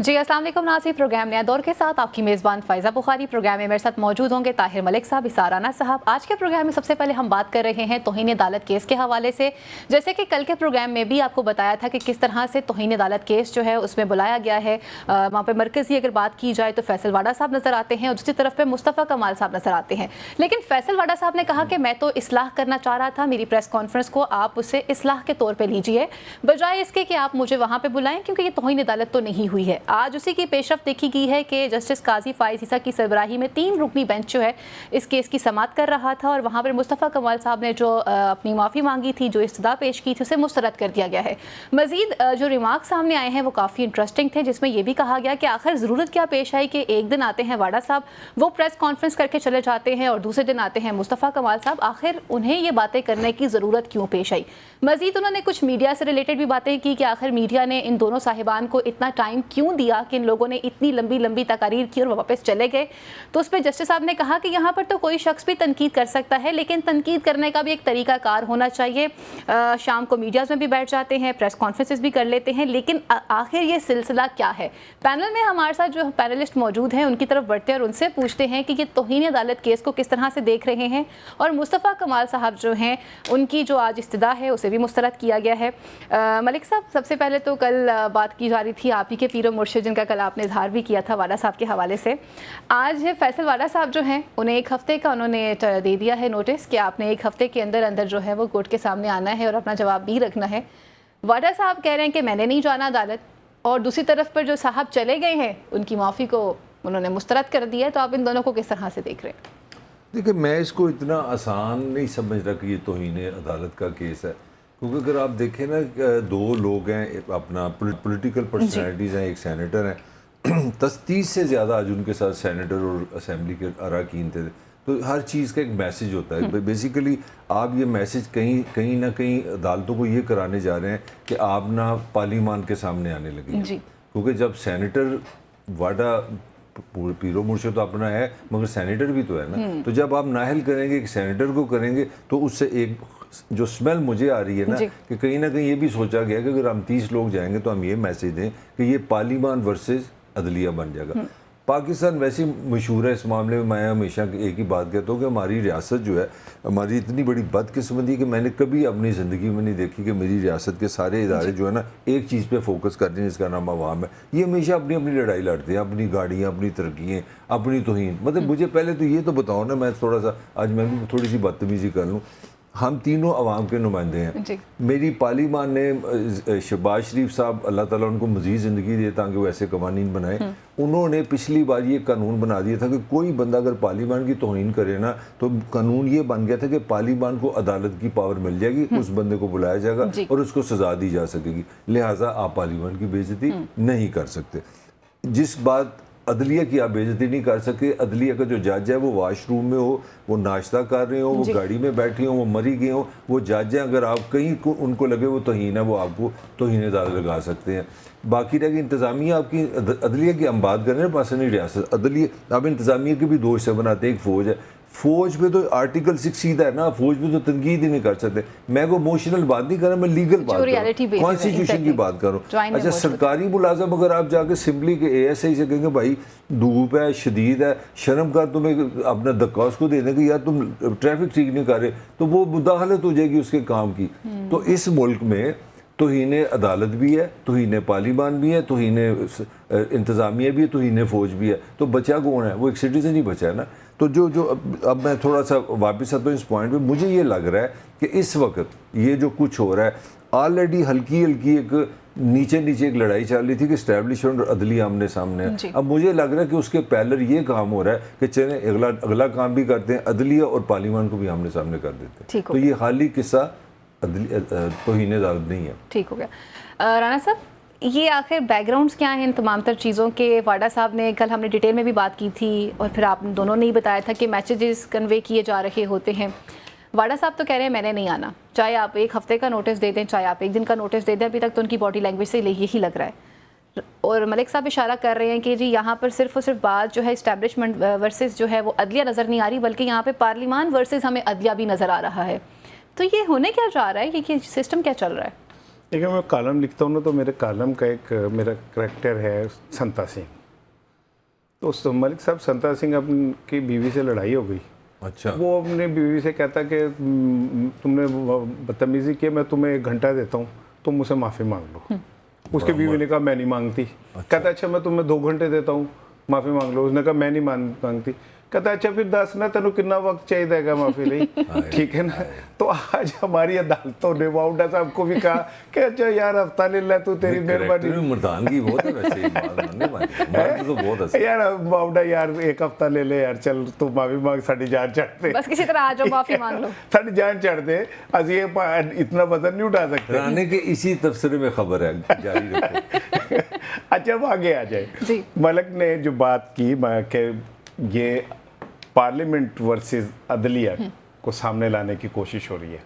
जी अस्सलाम वालेकुम नाज़रीन, प्रोग्राम नया दौर के साथ आपकी मेज़बान फ़ायज़ा बुखारी। प्रोग्राम में मेरे साथ मौजूद होंगे ताहिर मलिक साहब, इसार राना साहब। आज के प्रोग्राम में सबसे पहले हम बात कर रहे हैं तौहीन अदालत केस के हवाले से। जैसे कि कल के प्रोग्राम में भी आपको बताया था कि किस तरह से तौहीन अदालत केस जो है उसमें बुलाया गया है। वहाँ पर मरकज़ी अगर बात की जाए तो फैसल वाडा साहब नज़र आते हैं और दूसरी तरफ पर मुस्तफ़ा कमाल साहब नज़र आते हैं। लेकिन फैसल वाडा साहब ने कहा कि मैं तो इस्लाह करना चाह रहा था, मेरी प्रेस कॉन्फ्रेंस को आप उसे इस्लाह के तौर पर लीजिए बजाय इसके कि आप मुझे वहाँ पर बुलाएं, क्योंकि ये तौहीन अदालत तो नहीं हुई है। आज उसी की पेशरफ देखी गई है कि जस्टिस काजी फाइज ईसा की सरबराही में 3 रुकनी बेंच जो है इस केस की समाअत कर रहा था और वहाँ पर मुस्तफ़ा कमाल साहब ने जो अपनी माफ़ी मांगी थी, जो इस्तदा पेश की थी, उसे मुस्तरद कर दिया गया है। मज़ीद जो रिमार्क सामने आए हैं वो काफ़ी इंटरेस्टिंग थे, जिसमें यह भी कहा गया कि आखिर ज़रूरत क्या पेश आई कि एक दिन आते हैं वाडा साहब, वो प्रेस कॉन्फ्रेंस करके चले जाते हैं और दूसरे दिन आते हैं मुस्तफ़ा कमाल साहब, आखिर उन्हें ये बातें करने की ज़रूरत क्यों पेश आई। मज़ीद उन्होंने कुछ मीडिया से रिलेटेड भी बातें की कि आखिर मीडिया ने इन दोनों साहिबान को इतना टाइम क्यों दिया कि इन लोगों ने इतनी लंबी लंबी तकारीर की और वापस चले गए। तो उस पर जस्टिस साहब ने कहा कि यहाँ पर तो कोई शख्स भी तनकीद कर सकता है, लेकिन तनकीद करने का भी एक तरीकाकार होना चाहिए। शाम को मीडियाज़ में भी बैठ जाते हैं, प्रेस कॉन्फ्रेंसेस भी कर लेते हैं, लेकिन आखिर ये सिलसिला क्या है। पैनल में हमारे साथ जो पैनलिस्ट मौजूद हैं उनकी तरफ बढ़ते हैं और उनसे पूछते हैं कि ये तौहीन अदालत केस को किस तरह से देख रहे हैं और मुस्तफ़ा कमाल साहब जो हैं उनकी जो आज इस्तदा है उसे भी मुस्तरद किया गया है। मलिक साहब, सबसे पहले तो कल बात की जा रही थी आप ही के पीरो मुर्शिद, जिनका कल आपने इजहार भी किया था वाडा साहब के हवाले से। आज फैसल वाडा साहब जो हैं उन्हें 1 हफ़्ते का उन्होंने दे दिया है नोटिस कि आपने 1 हफ़्ते के अंदर अंदर जो है वो कोर्ट के सामने आना है और अपना जवाब भी रखना है। वाडा साहब कह रहे हैं कि मैंने नहीं जाना अदालत, और दूसरी तरफ पर जो साहब चले गए हैं उनकी माफ़ी को उन्होंने मुस्तरद कर दिया है। तो आप इन दोनों को किस तरह से देख रहे हैं? देखिए, मैं इसको इतना आसान नहीं समझ रहा कि ये तौहीन अदालत का केस है, क्योंकि अगर आप देखें ना, 2 लोग हैं, अपना पॉलिटिकल पर्सनैलिटीज़ हैं, एक सेनेटर हैं, 30 से ज़्यादा आज उनके साथ सेनेटर और असम्बली के अरकान थे। तो हर चीज़ का एक मैसेज होता है। बेसिकली आप ये मैसेज कहीं ना कहीं अदालतों को ये कराने जा रहे हैं कि आप ना पार्लियामान के सामने आने लगे, क्योंकि जब सेनेटर वाडा पीरो मुर्शिद तो अपना है मगर सेनेटर भी तो है ना, तो जब आप नाहल करेंगे कि सेनेटर को करेंगे तो उससे एक जो स्मेल मुझे आ रही है ना कि कहीं ना कहीं ये भी सोचा गया कि अगर हम 30 लोग जाएंगे तो हम ये मैसेज दें कि ये पार्लियामान वर्सेस अदलिया बन जाएगा। पाकिस्तान वैसे ही मशहूर है इस मामले में। मैं हमेशा एक ही बात कहता हूँ कि हमारी रियासत जो है, हमारी इतनी बड़ी बदकिस्मती कि मैंने कभी अपनी ज़िंदगी में नहीं देखी कि मेरी रियासत के सारे इदारे जो है ना एक चीज़ पे फोकस करते हैं जिसका नाम अवाम है। ये हमेशा अपनी अपनी लड़ाई लड़ते हैं, अपनी गाड़ियाँ, अपनी तरक्कियाँ, अपनी तौहीन। मतलब मुझे पहले तो ये तो बताओ ना, मैं थोड़ा सा आज मैं भी थोड़ी सी बदतमीज़ी कर लूँ। हम तीनों अवाम के नुमाइंदे हैं। मेरी पार्लियामान ने शहबाज शरीफ साहब, अल्लाह ताला उनको मज़ीद ज़िंदगी दे ताकि वो ऐसे कवानीन बनाए, उन्होंने पिछली बार ये कानून बना दिया था कि कोई बंदा अगर पार्लियामान की तौहीन करे ना तो कानून ये बन गया था कि पार्लियामान को अदालत की पावर मिल जाएगी, उस बंदे को बुलाया जाएगा और उसको सज़ा दी जा सकेगी, लिहाजा आप पार्लियामान की बेइज्जती नहीं कर सकते। जिस बात अदलिया की आप बेइज्जती नहीं कर सकते, अदलिया का जो जज है वो वाशरूम में हो, वो नाश्ता कर रहे हो, वो गाड़ी में बैठे हो, वो मरी गए हो, वो जज हैं, अगर आप कहीं को उनको लगे वो तौहीन है, वो आपको तौहीन अदालत लगा सकते हैं। बाकी रह गई इंतज़ामिया आपकी, अदलिया की हम बात कर रहे हैं, पाकिस्तानी रियासत अदलिया। आप इंतज़ामिया के भी 2 हिस्से बनाते हैं, एक फ़ौज है, फ़ौज पे तो आर्टिकल 6 सीधा है ना, फ़ौज पे तो तनकीद ही नहीं कर सकते। मैं को इमोशनल बात नहीं कर रहा, मैं लीगल बात कर रहा हूँ, कॉन्स्टिट्यूशन की बात कर रहा हूँ। अच्छा, सरकारी मुलाजम अगर आप जाके असेंबली के ASI से कहेंगे भाई धूप है, शदीद है, शर्म कर, तुम्हें अपना दरख्वास्त को दे देंगे यार तुम ट्रैफिक ठीक नहीं कर रहे, तो वो मुदाखलत हो जाएगी उसके काम की। तो इस मुल्क में तौहीन अदालत भी है, तौहीन पार्लियामान भी है, तौहीन इंतज़ामिया भी है, तौहीन फ़ौज भी है। तो बचा कौन है? वो एक सिटीज़न ही बचा है ना। तो जो अब मैं थोड़ा सा वापस आता हूँ इस पॉइंट पे, मुझे ये लग रहा है कि इस वक्त ये जो कुछ हो रहा है, ऑलरेडी हल्की हल्की एक नीचे एक लड़ाई चल रही थी कि इस्टेब्लिशमेंट और अदलिया आमने सामने है। अब मुझे लग रहा है कि उसके पैरेलल ये काम हो रहा है कि चले अगला काम भी करते हैं, अदलिया और पार्लियामान को भी आमने सामने कर देते हैं। तो ये खाली किस्सा तौहीन अदालत नहीं है। ठीक हो गया। राणा साहब, ये आखिर बैकग्राउंड्स क्या हैं इन तमाम तर चीज़ों के? वाडा साहब ने कल हमने डिटेल में भी बात की थी और फिर आप दोनों ने ही बताया था कि मैसेजेस कन्वे किए जा रहे होते हैं। वाडा साहब तो कह रहे हैं मैंने नहीं आना, चाहे आप 1 हफ़्ते का नोटिस दे दें, चाहे आप 1 दिन का नोटिस दे दें, अभी तक तो उनकी बॉडी लैंग्वेज से यही लग रहा है। और मलिक साहब इशारा कर रहे हैं कि जी यहाँ पर सिर्फ और सिर्फ बात जो है इस्टेब्लिशमेंट वर्सेस जो है वो अदलिया नज़र नहीं आ रही, बल्कि यहाँ पे पार्लियामान वर्सेस हमें अदलिया भी नज़र आ रहा है। तो ये होने क्या जा रहा है, ये सिस्टम क्या चल रहा है? देखिए मैं कॉलम लिखता हूँ ना, तो मेरे कॉलम का एक मेरा करैक्टर है संता सिंह। तो मलिक साहब, संता सिंह की बीवी से लड़ाई हो गई। अच्छा। वो अपने बीवी से कहता कि तुमने बदतमीज़ी की, मैं तुम्हें 1 घंटा देता हूँ, तुम मुझसे माफ़ी मांग लो। उसके बीवी ने कहा मैं नहीं मांगती। कहता अच्छा मैं तुम्हें 2 घंटे देता हूँ, माफ़ी मांग लो। उसने कहा मैं नहीं मांगती। कहता अच्छा फिर दस ना तेन कितना वक्त चाहिए माफ़ी ली। ठीक है ना। तो आज हमारी अदालतों ने वाउडा साहब को भी कहा कि अच्छा यार हफ्ता ले ला तू, तेरी मेहरबानी। मर्दानगी बहुत है वैसे, ये बात मानने वाली है। मर्द तो बहुत है यार वाउडा यार 1 हफ्ता ले ले यार, चल तू माफी मांग, साड़ी जान चढ़ दे, बस किसी तरह आ जाओ, माफी मांग लो, साड़ी जान चढ़ दे। अस ये इतना वजन नहीं उठा सकते। राने के इसी तबसरे में खबर है, जारी रखो। अच्छा अब आगे आ जाए जी। मलक ने जो बात की कि ये पार्लियामेंट वर्सेस अदलिया को सामने लाने की कोशिश हो रही है।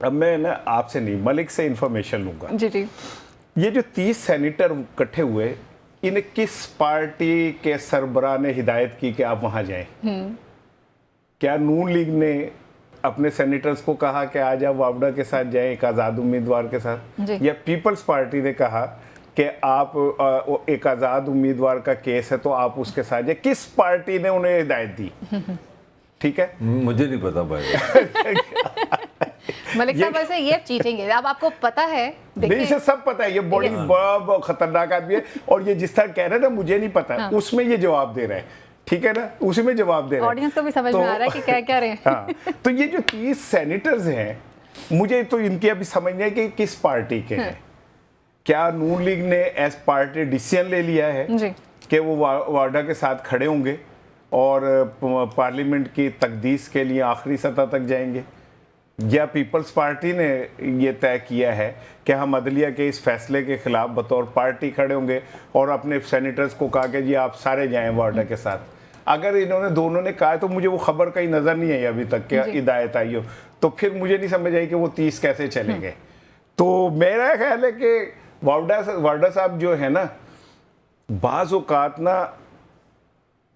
अब मैं ना आपसे नहीं, मलिक से इंफॉर्मेशन लूंगा। जी जी। ये जो 30 सेनेटर इकट्ठे हुए, इन्हें किस पार्टी के सरबराह ने हिदायत की कि आप वहां जाएं? क्या नून लीग ने अपने सेनेटर्स को कहा कि आज आप वावडा के साथ जाएं, एक आज़ाद उम्मीदवार के साथ, या पीपल्स पार्टी ने कहा कि आप एक आज़ाद उम्मीदवार का केस है तो आप उसके साथ जाए? किस पार्टी ने उन्हें हिदायत दी? ठीक है, मुझे नहीं पता भाई। मलिक साहब वैसे ये चीटिंग है, अब आपको पता है? नहीं, इसे सब पता है, ये बड़ी बहुत खतरनाक आदमी है। और ये जिस तरह कह रहे हैं ना मुझे नहीं पता, हाँ। उसमें ये जवाब दे रहा है। ठीक है ना, उसी में जवाब दे रहा है। ऑडियंस को भी समझ में आ रहा है कि क्या क्या रहे हैं। हाँ, तो ये जो 30 सेनेटर्स हैं, मुझे तो इनकी अभी समझ नहीं है कि किस पार्टी के हैं। क्या नून लीग ने एज पार्टी डिसीजन ले लिया है जी कि वो वाडा के साथ खड़े होंगे और पार्लियामेंट की तकदीस के लिए आखिरी सतह तक जाएंगे, या पीपल्स पार्टी ने ये तय किया है कि हम अदलिया के इस फैसले के खिलाफ बतौर पार्टी खड़े होंगे और अपने सेनेटर्स को कहा कि जी आप सारे जाएं वाडा के साथ? अगर इन्होंने दोनों ने कहा तो मुझे वो खबर कहीं नज़र नहीं आई अभी तक कि हिदायत आई हो, तो फिर मुझे नहीं समझ आई कि वो 30 कैसे चले गए। तो मेरा ख्याल है कि वाडा साहब जो है ना, बाज़ औक़ात ना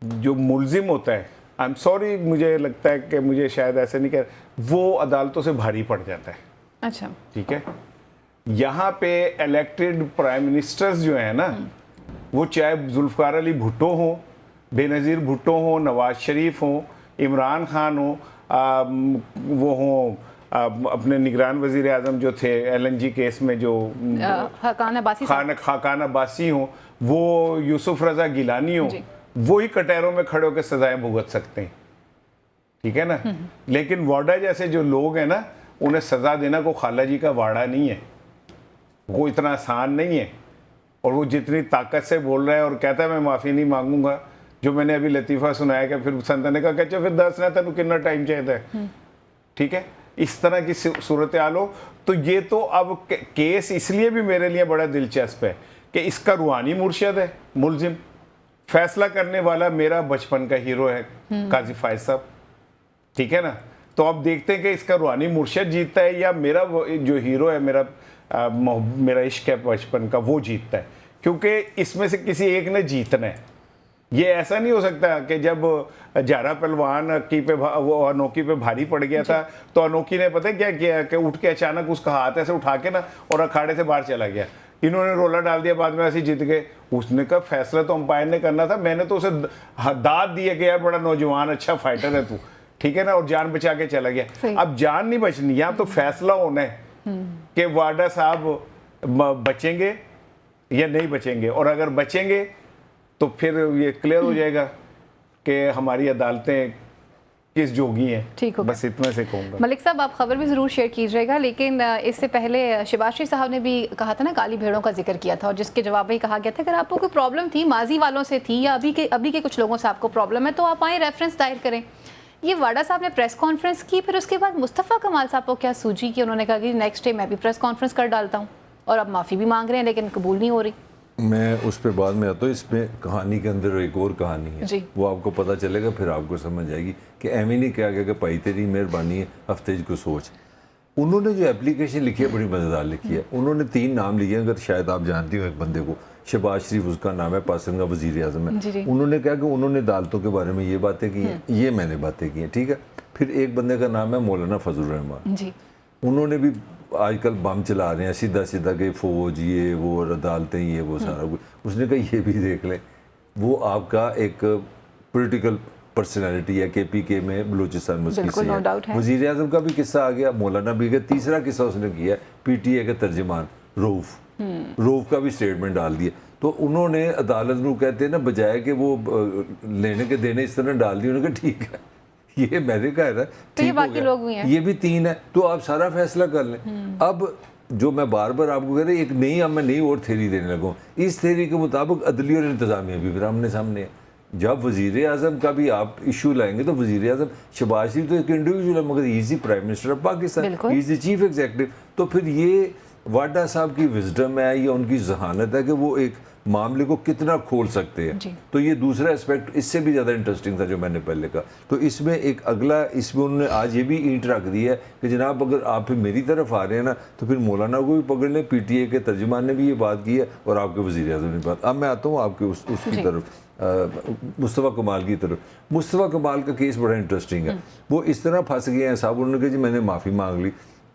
जो मुल्जिम होता है, आई एम सॉरी, मुझे लगता है कि मुझे शायद ऐसे नहीं कह, वो अदालतों से भारी पड़ जाता है। अच्छा, ठीक है। यहाँ पे इलेक्टेड प्राइम मिनिस्टर्स जो है ना, वो चाहे जुल्फ़िकार अली भुट्टो हो, बेनज़ीर भुट्टो हो, नवाज शरीफ हो, इमरान खान हो, वो हो अपने निगरान वज़ीर आज़म जो थे LNG केस में जो खाकान अब्बासी हो, वो यूसुफ रज़ा गिलानी हो, वो ही कटहरों में खड़े होकर सजाएं भुगत सकते हैं। ठीक है ना। लेकिन वाडा जैसे जो लोग हैं ना, उन्हें सज़ा देना को खाला जी का वाड़ा नहीं है, वो इतना आसान नहीं है। और वो जितनी ताकत से बोल रहा है और कहता है मैं माफ़ी नहीं मांगूंगा, जो मैंने अभी लतीफ़ा सुनाया कि फिर संत ने कहा अच्छा फिर 10 ना तेन कितना टाइम चाहिए। ठीक है, इस तरह की सूरत हाल हो तो ये तो अब केस इसलिए भी मेरे लिए बड़ा दिलचस्प है कि इसका रूहानी मुर्शद है मुलजिम, फैसला करने वाला मेरा बचपन का हीरो है काजी फायद साहब। ठीक है ना। तो अब देखते हैं कि इसका रूहानी मुर्शद जीतता है या मेरा जो हीरो है, मेरा इश्क है बचपन का, वो जीतता है। क्योंकि इसमें से किसी एक ने जीतना है। ये ऐसा नहीं हो सकता कि जब जारा पहलवान अनोखी पे भारी पड़ गया था तो अनोखी ने पता क्या किया कि उठ के अचानक उसका हाथ ऐसे उठा के ना और अखाड़े से बाहर चला गया। इन्होंने रोला डाल दिया, बाद में ऐसे जीत गए। उसने कहा फैसला तो अंपायर ने करना था, मैंने तो उसे दाद दिया कि यार बड़ा नौजवान अच्छा फाइटर है तू, ठीक है ना, और जान बचा के चला गया। अब जान नहीं बचनी, यहाँ तो फैसला होना है कि वाडा साहब बचेंगे या नहीं बचेंगे। और अगर बचेंगे तो फिर ये क्लियर हो जाएगा कि हमारी अदालतें किस जोगी हैं। ठीक हो, बस इतने से कहूँगा। मलिक साहब आप खबर भी ज़रूर शेयर कीजिएगा, लेकिन इससे पहले शिबाशी साहब ने भी कहा था ना, काली भेड़ों का जिक्र किया था, और जिसके जवाब में कहा गया था अगर आपको कोई प्रॉब्लम थी माजी वालों से थी या अभी के कुछ लोगों से आपको प्रॉब्लम है तो आप आए रेफरेंस दायर करें। ये वाडा साहब ने प्रेस कॉन्फ्रेंस की, फिर उसके बाद मुस्तफ़ा कमाल साहब को क्या सूझी कि उन्होंने कहा कि नेक्स्ट डे मैं भी प्रेस कॉन्फ्रेंस कर डालता हूँ, और अब माफ़ी भी मांग रहे हैं लेकिन कबूल नहीं हो रही। मैं उस पर बाद में आता हूँ। इसमें कहानी के अंदर एक और कहानी है, वो आपको पता चलेगा, फिर आपको समझ आएगी कि एम नहीं कहा गया कि भाई तेरी मेहरबानी है, हफ्ते को सोच। उन्होंने जो एप्लीकेशन लिखी है बड़ी मज़ेदार लिखी है। उन्होंने 3 नाम लिए, अगर शायद आप जानती हो एक बंदे को, शहबाज शरीफ उसका नाम है, पाकिस्तान का वज़ीर आज़म है। उन्होंने कहा कि उन्होंने अदालतों के बारे में ये बातें की हैं, ये मैंने बातें की हैं, ठीक है। फिर एक बंदे का नाम है मौलाना फजल रहमान, उन्होंने भी आजकल बम चला रहे हैं सीधा सीधा कि फ़ौज ये वो और अदालतें ये वो सारा कुछ, उसने कहा ये भी देख लें, वो आपका एक पॉलिटिकल पर्सनैलिटी है, KPK में बलूचिस्तान मुस्की से है। वज़ीर आज़म का भी किस्सा आ गया, मौलाना भी का तीसरा किस्सा उसने किया, PTA के तर्जमान रऊफ का भी स्टेटमेंट डाल दिया। तो उन्होंने अदालत को कहते हैं ना, बजाय कि वो लेने के देने इस तरह डाल दिए, उन्होंने कहा ठीक है ये मैंने कहा था, तो ये बाकी लोग भी हैं, ये भी 3 है, तो आप सारा फैसला कर लें। अब जो मैं बार बार आपको कह रही, एक नई अब मैं नई और थ्योरी देने लगा हूँ। इस थ्योरी के मुताबिक अदली और इंतज़ामिया भी फिर आमने सामने है। जब वज़ीर आज़म का भी आप इशू लाएंगे तो वज़ीर आज़म शहबाज शरीफ तो एक इंडिविजुअल है, मगर is prime minister of Pakistan, is the chief executive. तो फिर ये वाडा साहब की विजडम है या उनकी जहानत है कि वो एक मामले को कितना खोल सकते हैं। तो ये दूसरा एस्पेक्ट इससे भी ज़्यादा इंटरेस्टिंग था जो मैंने पहले कहा। तो इसमें एक अगला, इसमें उन्होंने आज ये भी ईंट रख दी है कि जनाब अगर आप फिर मेरी तरफ आ रहे हैं ना तो फिर मौलाना को भी पकड़ लें। PTA के तर्जुमान ने भी ये बात की है और आपके वज़ीर आज़म ने बात। अब मैं आता हूँ आपके उसकी तरफ, मुस्तफ़ा कमाल की तरफ। मुस्तफ़ा कमाल का केस बड़ा इंटरेस्टिंग है। वो इस तरह फंस गए हैं साहब, उन्होंने कहा जी मैंने माफ़ी मांग ली।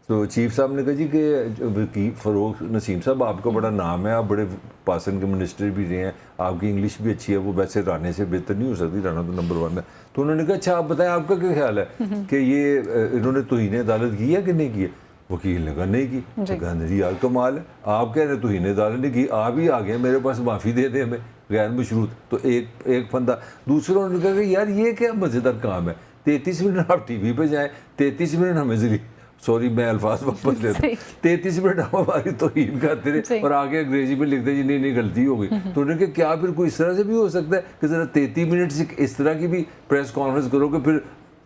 तो चीफ साहब ने कहा जी कि वकील फ़रोग नसीम साहब आपका बड़ा नाम है, आप बड़े पासन के मिनिस्टर भी रहे हैं, आपकी इंग्लिश भी अच्छी है, वो वैसे राणे से बेहतर नहीं हो सकती, राणा तो नंबर 1 है। तो उन्होंने कहा अच्छा आप बताएं आपका क्या ख्याल है कि ये इन्होंने तौहीन अदालत की है कि नहीं की है? वकील ने कहा नहीं की। तो कहा जी यार कमाल है, आप कह रहे तौहीन अदालत ने की, आप ही आ गए मेरे पास माफ़ी दे दें हमें गैर मशरूत। तो एक फंदा। दूसरा उन्होंने कहा कि यार ये क्या मज़ेदार काम है, 33 मिनट आप TV पे जाएँ, 33 मिनट हमें सॉरी मैं अल्फाज वापस लेता हूँ, 33 मिनट हम हमारी तौहीन करते रहे और आगे अंग्रेजी में लिखते जी नहीं गलती हो गई। तो उन्होंने कहा क्या फिर कोई इस तरह से भी हो सकता है कि ज़रा 33 मिनट से इस तरह की भी प्रेस कॉन्फ्रेंस करो कि फिर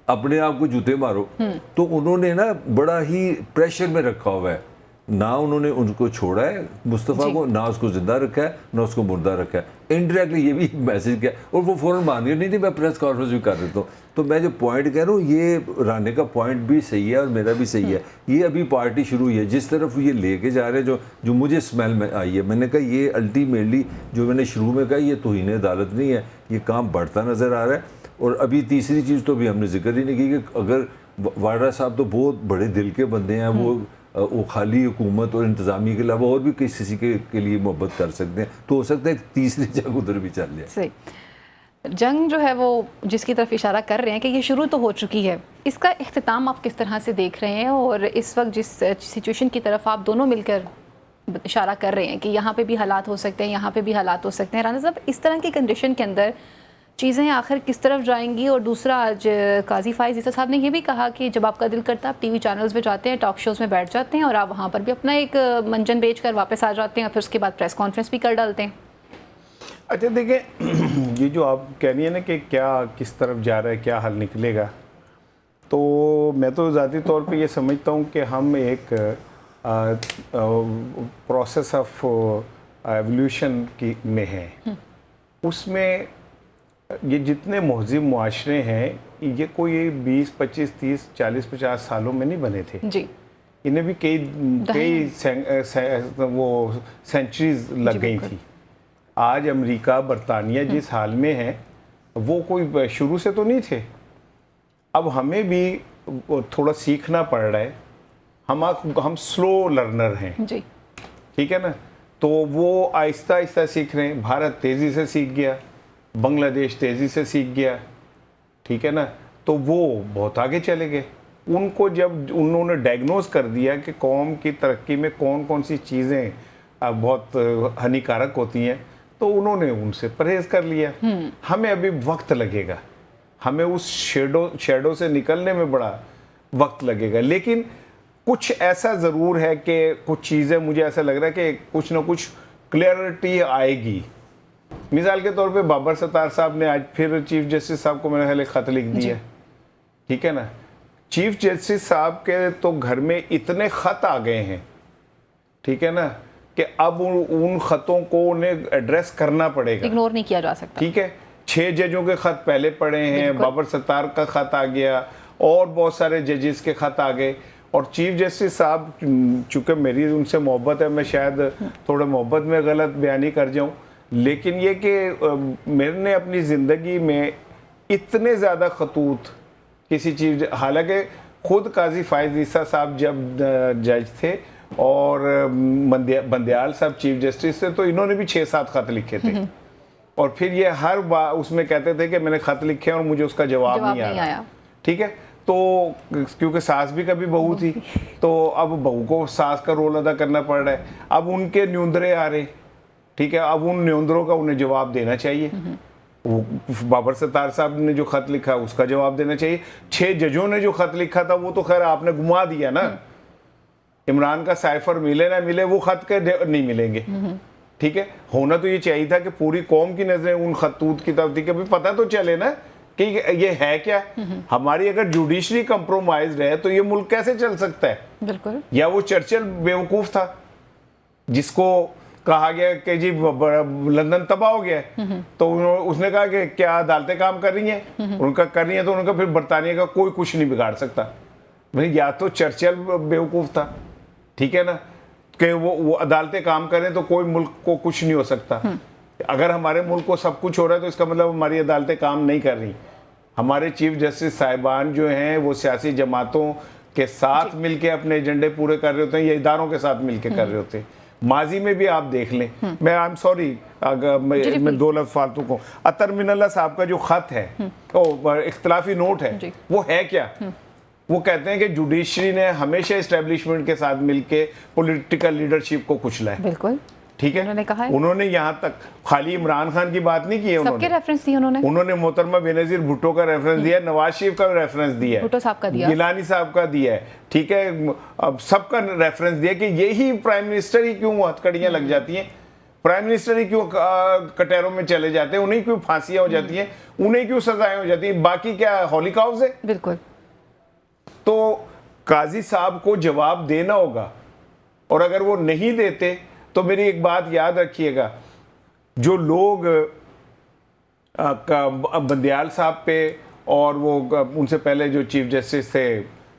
अपने आप को जूते मारो। तो उन्होंने ना बड़ा ही प्रेशर में रखा हुआ है, ना उन्होंने उनको छोड़ा है मुस्तफ़ा को, ना उसको जिंदा रखा है, ना उसको मुर्दा रखा है। इनडायरेक्टली ये भी मैसेज किया और वो फ़ौरन मान गया नहीं मैं प्रेस कॉन्फ्रेंस भी कर देता हूँ। तो मैं जो पॉइंट कह रहा हूँ ये राणे का पॉइंट भी सही है और मेरा भी सही है। ये अभी पार्टी शुरू हुई है, जिस तरफ ये लेके जा रहे हैं जो मुझे स्मेल में आई है, मैंने कहा ये अल्टीमेटली जो मैंने शुरू में कहा ये तौहीन अदालत नहीं है, ये काम बढ़ता नज़र आ रहा है। और अभी तीसरी चीज़ तो अभी हमने जिक्र ही नहीं की कि अगर वाड्रा साहब तो बहुत बड़े दिल के बंदे हैं, वो खाली हुकूमत और इंतज़ामी के अलावा और भी किसी के लिए मोहब्बत कर सकते हैं, तो हो सकता है तीसरी जंग उधर भी चल जाए। सही जंग जो है वो जिसकी तरफ इशारा कर रहे हैं कि ये शुरू तो हो चुकी है, इसका इख्तिताम आप किस तरह से देख रहे हैं? और इस वक्त जिस सिचुएशन की तरफ आप दोनों मिलकर इशारा कर रहे हैं कि यहाँ पे भी हालात हो सकते हैं, यहाँ पे भी हालात हो सकते हैं, राना साहब इस तरह की कंडीशन के अंदर चीज़ें आखिर किस तरफ जाएंगी? और दूसरा, आज काजी फाइज ईसा साहब ने ये भी कहा कि जब आपका दिल करता है आप TV चैनल्स पे जाते हैं, टॉक शोज़ में बैठ जाते हैं और आप वहाँ पर भी अपना एक मंजन बेच कर वापस आ जाते हैं और फिर उसके बाद प्रेस कॉन्फ्रेंस भी कर डालते हैं। अच्छा देखिए, ये जो आप कह रही है ना कि क्या किस तरफ जा रहा है, क्या हल निकलेगा, तो मैं तो ज़ाती तौर पे ये समझता हूँ कि हम एक प्रोसेस ऑफ एवोल्यूशन की में हैं। उसमें ये जितने महज़िब मुआशरे हैं ये कोई 20, 25, 30, 40, 50 सालों में नहीं बने थे जी। इन्हें भी कई वो सेंचुरीज लग गई थी। आज अमेरिका, बरतानिया जिस हाल में है वो कोई शुरू से तो नहीं थे। अब हमें भी थोड़ा सीखना पड़ रहा है। हम स्लो लर्नर हैं जी, ठीक है ना। तो वो आहिस्ता आहिस्ता सीख रहे हैं। भारत तेज़ी से सीख गया, बांग्लादेश तेज़ी से सीख गया, ठीक है ना। तो वो बहुत आगे चले गए। उनको जब उन्होंने डायग्नोज कर दिया कि कौम की तरक्की में कौन कौन सी चीज़ें बहुत हानिकारक होती हैं, तो उन्होंने उनसे परहेज़ कर लिया। हमें अभी वक्त लगेगा, हमें उस शेडो से निकलने में बड़ा वक्त लगेगा। लेकिन कुछ ऐसा ज़रूर है कि कुछ चीज़ें मुझे ऐसा लग रहा है कि कुछ ना कुछ क्लियरिटी आएगी। मिसाल के तौर पे बाबर सत्तार साहब ने आज फिर चीफ जस्टिस साहब को मेरे ख्याल एक ख़त लिख दिया, ठीक है ना। चीफ जस्टिस साहब के तो घर में इतने ख़त आ गए हैं, ठीक है ना, कि अब उन ख़तों को उन्हें एड्रेस करना पड़ेगा, इग्नोर नहीं किया जा सकता। ठीक है, 6 जजों के ख़त पहले पड़े हैं, बाबर सत्तार का ख़त आ गया और बहुत सारे जजेस के ख़त आ गए। और चीफ जस्टिस साहब, चूँकि मेरी उनसे मोहब्बत है, मैं शायद थोड़ा मोहब्बत में गलत बयानी कर जाऊँ, लेकिन ये कि मैंने अपनी ज़िंदगी में इतने ज़्यादा खतूत किसी चीज़, हालांकि खुद काजी फायज ईसा साहब जब जज थे और बंदयाल साहब चीफ जस्टिस थे, तो इन्होंने भी 6-7 खत लिखे थे और फिर ये हर बार उसमें कहते थे कि मैंने खत लिखे और मुझे उसका जवाब नहीं आया। ठीक है, तो क्योंकि सास भी कभी बहू थी, तो अब बहू को सास का रोल अदा करना पड़ रहा है। अब उनके न्योंदरे आ रहे, ठीक है, अब उन न्योंदरों का उन्हें जवाब देना चाहिए। वो बाबर सत्तार साहब ने जो खत लिखा उसका जवाब देना चाहिए। 6 जजों ने जो खत लिखा था वो तो खैर आपने घुमा दिया ना। इमरान का साइफर मिले ना मिले, वो खत के नहीं मिलेंगे। ठीक है, होना तो ये चाहिए था कि पूरी कौम की नजरें उन खतूत की तरफ थी कि भाई पता तो चले ना कि ये है क्या। हमारी अगर जुडिशरी कंप्रोमाइज है तो ये मुल्क कैसे चल सकता है। बिल्कुल। या वो चर्चिल बेवकूफ था जिसको कहा गया कि जी लंदन तबाह हो गया है, तो उसने कहा कि क्या अदालतें काम कर रही हैं, उनका कर रही हैं, तो उनका फिर बरतानिया का कोई कुछ नहीं बिगाड़ सकता। भाई या तो चर्चिल बेवकूफ था, ठीक है ना, कि वो अदालतें काम करें तो कोई मुल्क को कुछ नहीं हो सकता। अगर हमारे मुल्क को सब कुछ हो रहा है तो इसका मतलब हमारी अदालतें काम नहीं कर रही। हमारे चीफ जस्टिस साहिबान जो हैं वो सियासी जमातों के साथ मिलके अपने एजेंडे पूरे कर रहे होते हैं या इदारों के साथ मिलके कर रहे होते हैं। माजी में भी आप देख लें, मैं आई एम सॉरी अगर मैं 2 लफ्ज़ फालतू को, अतर मिनल्ला साहब का जो खत है, इख्तलाफी नोट है, वो है क्या? वो कहते हैं कि जुडिशरी ने हमेशा एस्टेब्लिशमेंट के साथ मिलके पॉलिटिकल लीडरशिप को कुचला है। बिल्कुल, ठीक है, उन्होंने कहा है। उन्होंने यहाँ तक खाली इमरान खान की बात नहीं की है, सबके रेफरेंस दिए उन्होंने मोहतरमा बेनज़ीर भुट्टो का रेफरेंस दिया, नवाज शरीफ का रेफरेंस दिया है, भुट्टो साहब का दिया, गिलानी साहब का दिया है। ठीक है, अब सबका रेफरेंस दिया कि यही प्राइम मिनिस्टर ही क्यों हथकड़ियाँ लग जाती हैं, प्राइम मिनिस्टर ही क्यों कटहरों में चले जाते हैं, उन्हें क्यों फांसियां हो जाती हैं, उन्हें क्यों सजाएं हो जाती हैं, बाकी क्या हॉलीकॉप्स है। बिल्कुल। तो काजी साहब को जवाब देना होगा, और अगर वो नहीं देते तो मेरी एक बात याद रखिएगा, जो लोग बंदयाल साहब पे और वो उनसे पहले जो चीफ जस्टिस थे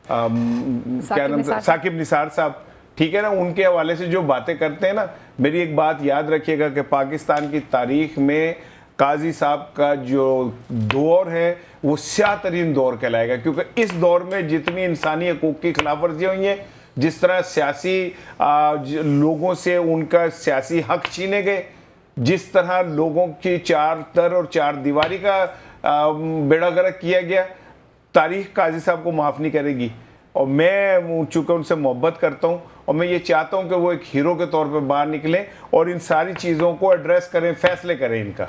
क्या नाम था, साकिब निसार साहब, ठीक है ना, उनके हवाले से जो बातें करते हैं ना, मेरी एक बात याद रखिएगा कि पाकिस्तान की तारीख में काजी साहब का जो दौर है वो स्याह तरीन दौर कहलाएगा, क्योंकि इस दौर में जितनी इंसानी हकूक़ की खिलाफवर्जियाँ हुई हैं, जिस तरह सियासी लोगों से उनका सियासी हक छीने गए, जिस तरह लोगों की 4 दर और 4 दीवारी का बेड़ा गर्क किया गया, तारीख काजी साहब को माफ़ नहीं करेगी। और मैं चूँकि उनसे मोहब्बत करता हूँ और मैं ये चाहता हूँ कि वो एक हीरो के तौर पे बाहर निकलें और इन सारी चीज़ों को एड्रेस करें, फैसले करें इनका।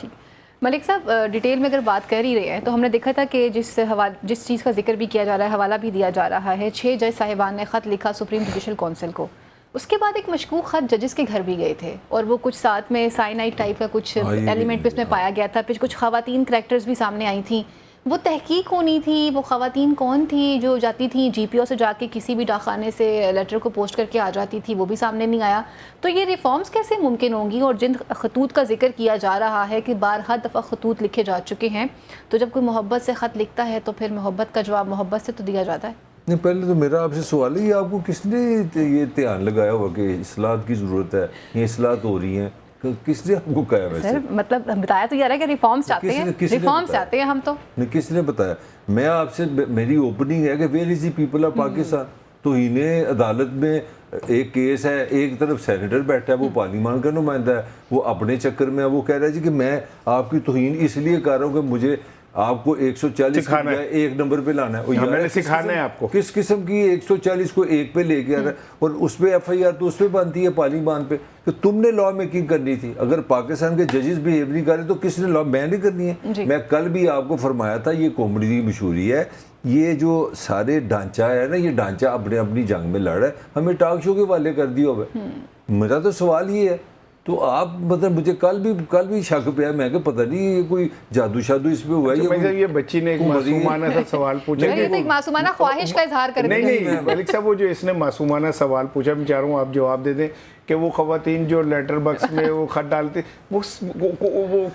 मलिक साहब, डिटेल में अगर बात कर ही रहे हैं तो हमने देखा था कि जिस चीज़ का जिक्र भी किया जा रहा है, हवाला भी दिया जा रहा है, 6 जज साहिबान ने ख़त लिखा सुप्रीम जुडिशल काउंसिल को। उसके बाद एक मशकूक ख़त जजेस के घर भी गए थे और वो कुछ साथ में साइनाइड टाइप का कुछ एलिमेंट भी उसमें पाया गया था। फिर कुछ ख़वातीन करैक्टर्स भी सामने आई थी। वो तहकीक होनी थी, वो ख़वातीन कौन थी जो जाती थी GPO से जाके किसी भी डाकखाने से लेटर को पोस्ट करके आ जाती थी, वो भी सामने नहीं आया। तो ये रिफॉर्म्स कैसे मुमकिन होंगी? और जिन खतूत का जिक्र किया जा रहा है कि बारहा दफ़ा खतूत लिखे जा चुके हैं, तो जब कोई मोहब्बत से ख़त लिखता है तो फिर मोहब्बत का जवाब मोहब्बत से तो दिया जाता है। नहीं, पहले तो मेरा आपसे सवाल है, ये आपको किसने ये ध्यान लगाया हुआ कि इस्लाहत की ज़रूरत है, ये इस्लाहत हो रही हैं, किसने आपको कहा? वैसे सर मतलब बताया तो यार है कि रिफॉर्म्स चाहते हैं, रिफॉर्म्स चाहते हैं हम तो। नहीं, किसने बताया? मैं आपसे, मेरी ओपनिंग है कि where is the people of Pakistan. तो इन्हें अदालत में एक केस है, एक तरफ सेनेटर बैठा है, वो पार्लियामान का नुमाइंदा है, वो अपने चक्कर में है, वो कह रहा है जी कि मैं आपकी तौहीन इसलिए कर रहा हूँ कि मुझे आपको 140 एक नंबर पे लाना है। मैंने सिखाना है आपको। किस किस्म की 140 को एक पे लेके आ रहा है और उस पर FIR तो उस पर बनती है पार्लियामान पे। तो तुमने लॉ मेकिंग करनी थी। अगर पाकिस्तान के जजेस बिहेव नहीं कर रहे तो किसने लॉ मैं नहीं करनी है? मैं कल भी आपको फरमाया था, ये कॉमेडी की मशहूरी है, ये जो सारे ढांचा है ना, ये ढांचा अपने अपनी जंग में लड़ रहा है, हमें टॉक शो के वाले कर दिया हुआ। मेरा तो सवाल ये है, तो आप मतलब मुझे कल भी शक पे है, मैं क्या पता नहीं ये कोई जादू शादू इस पे हुआ है। ये बच्ची ने एक मासूमाना सा सवाल पूछा, ये तो एक मासूमाना ख्वाहिश का इजहार कर दिया। नहीं मलिक साहब, वो जो इसने मासूमाना सवाल पूछा, मैं चाह रहा हूँ आप जवाब दे दें कि वो खवातीन जो लेटर बॉक्स में वो खत डालते, वो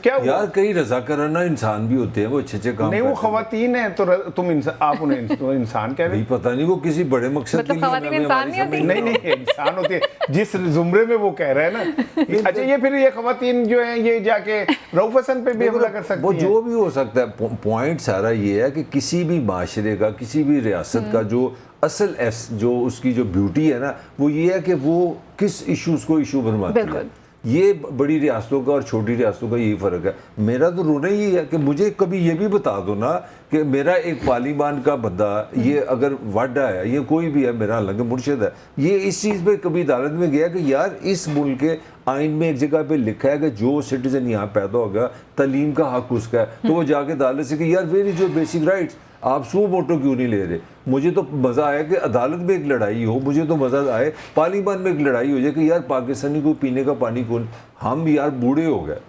क्या यार, कई रज़ाकाराना इंसान भी होते हैं, वो अच्छे काम नहीं, वो खवातीन है तो तुम आप उन्हें इंसान कह रहे हैं? पता नहीं वो किसी बड़े मकसद के लिए खवातीन इंसान नहीं होती। नहीं इंसान होती है जिस जुमरे में वो कह रहे हैं ना। अच्छा, ये फिर ये खवातीन जो है ये जाके रऊफ हसन पे भी हमला कर सकती वो हैं? जो भी हो सकता है। पॉइंट सारा ये है कि किसी भी माशरे का, किसी भी रियासत का जो असल जो उसकी जो ब्यूटी है ना वो ये है कि वो किस इश्यूज को इशू बनवाती है। ये बड़ी रियासतों का और छोटी रियासतों का यही फ़र्क है। मेरा तो रोना ही है कि मुझे कभी ये भी बता दो ना कि मेरा एक पार्लियामान का बंदा ये अगर वाडा है, ये कोई भी है, मेरा हालांकि मुर्शिद है, ये इस चीज़ पे कभी अदालत में गया कि यार इस मुल्क के आइन में एक जगह पे लिखा है कि जो सिटीजन यहाँ पैदा होगा तालीम का हक उसका है, तो वो जाके अदालत से कि यार where is your basic rights, आप सो वोटो क्यों नहीं ले रहे। मुझे तो मज़ा आया कि अदालत में एक लड़ाई हो, मुझे तो मज़ा आए पार्लियामान में एक लड़ाई हो जाए कि यार पाकिस्तानी को पीने का पानी कौन, हम यार बूढ़े हो गए,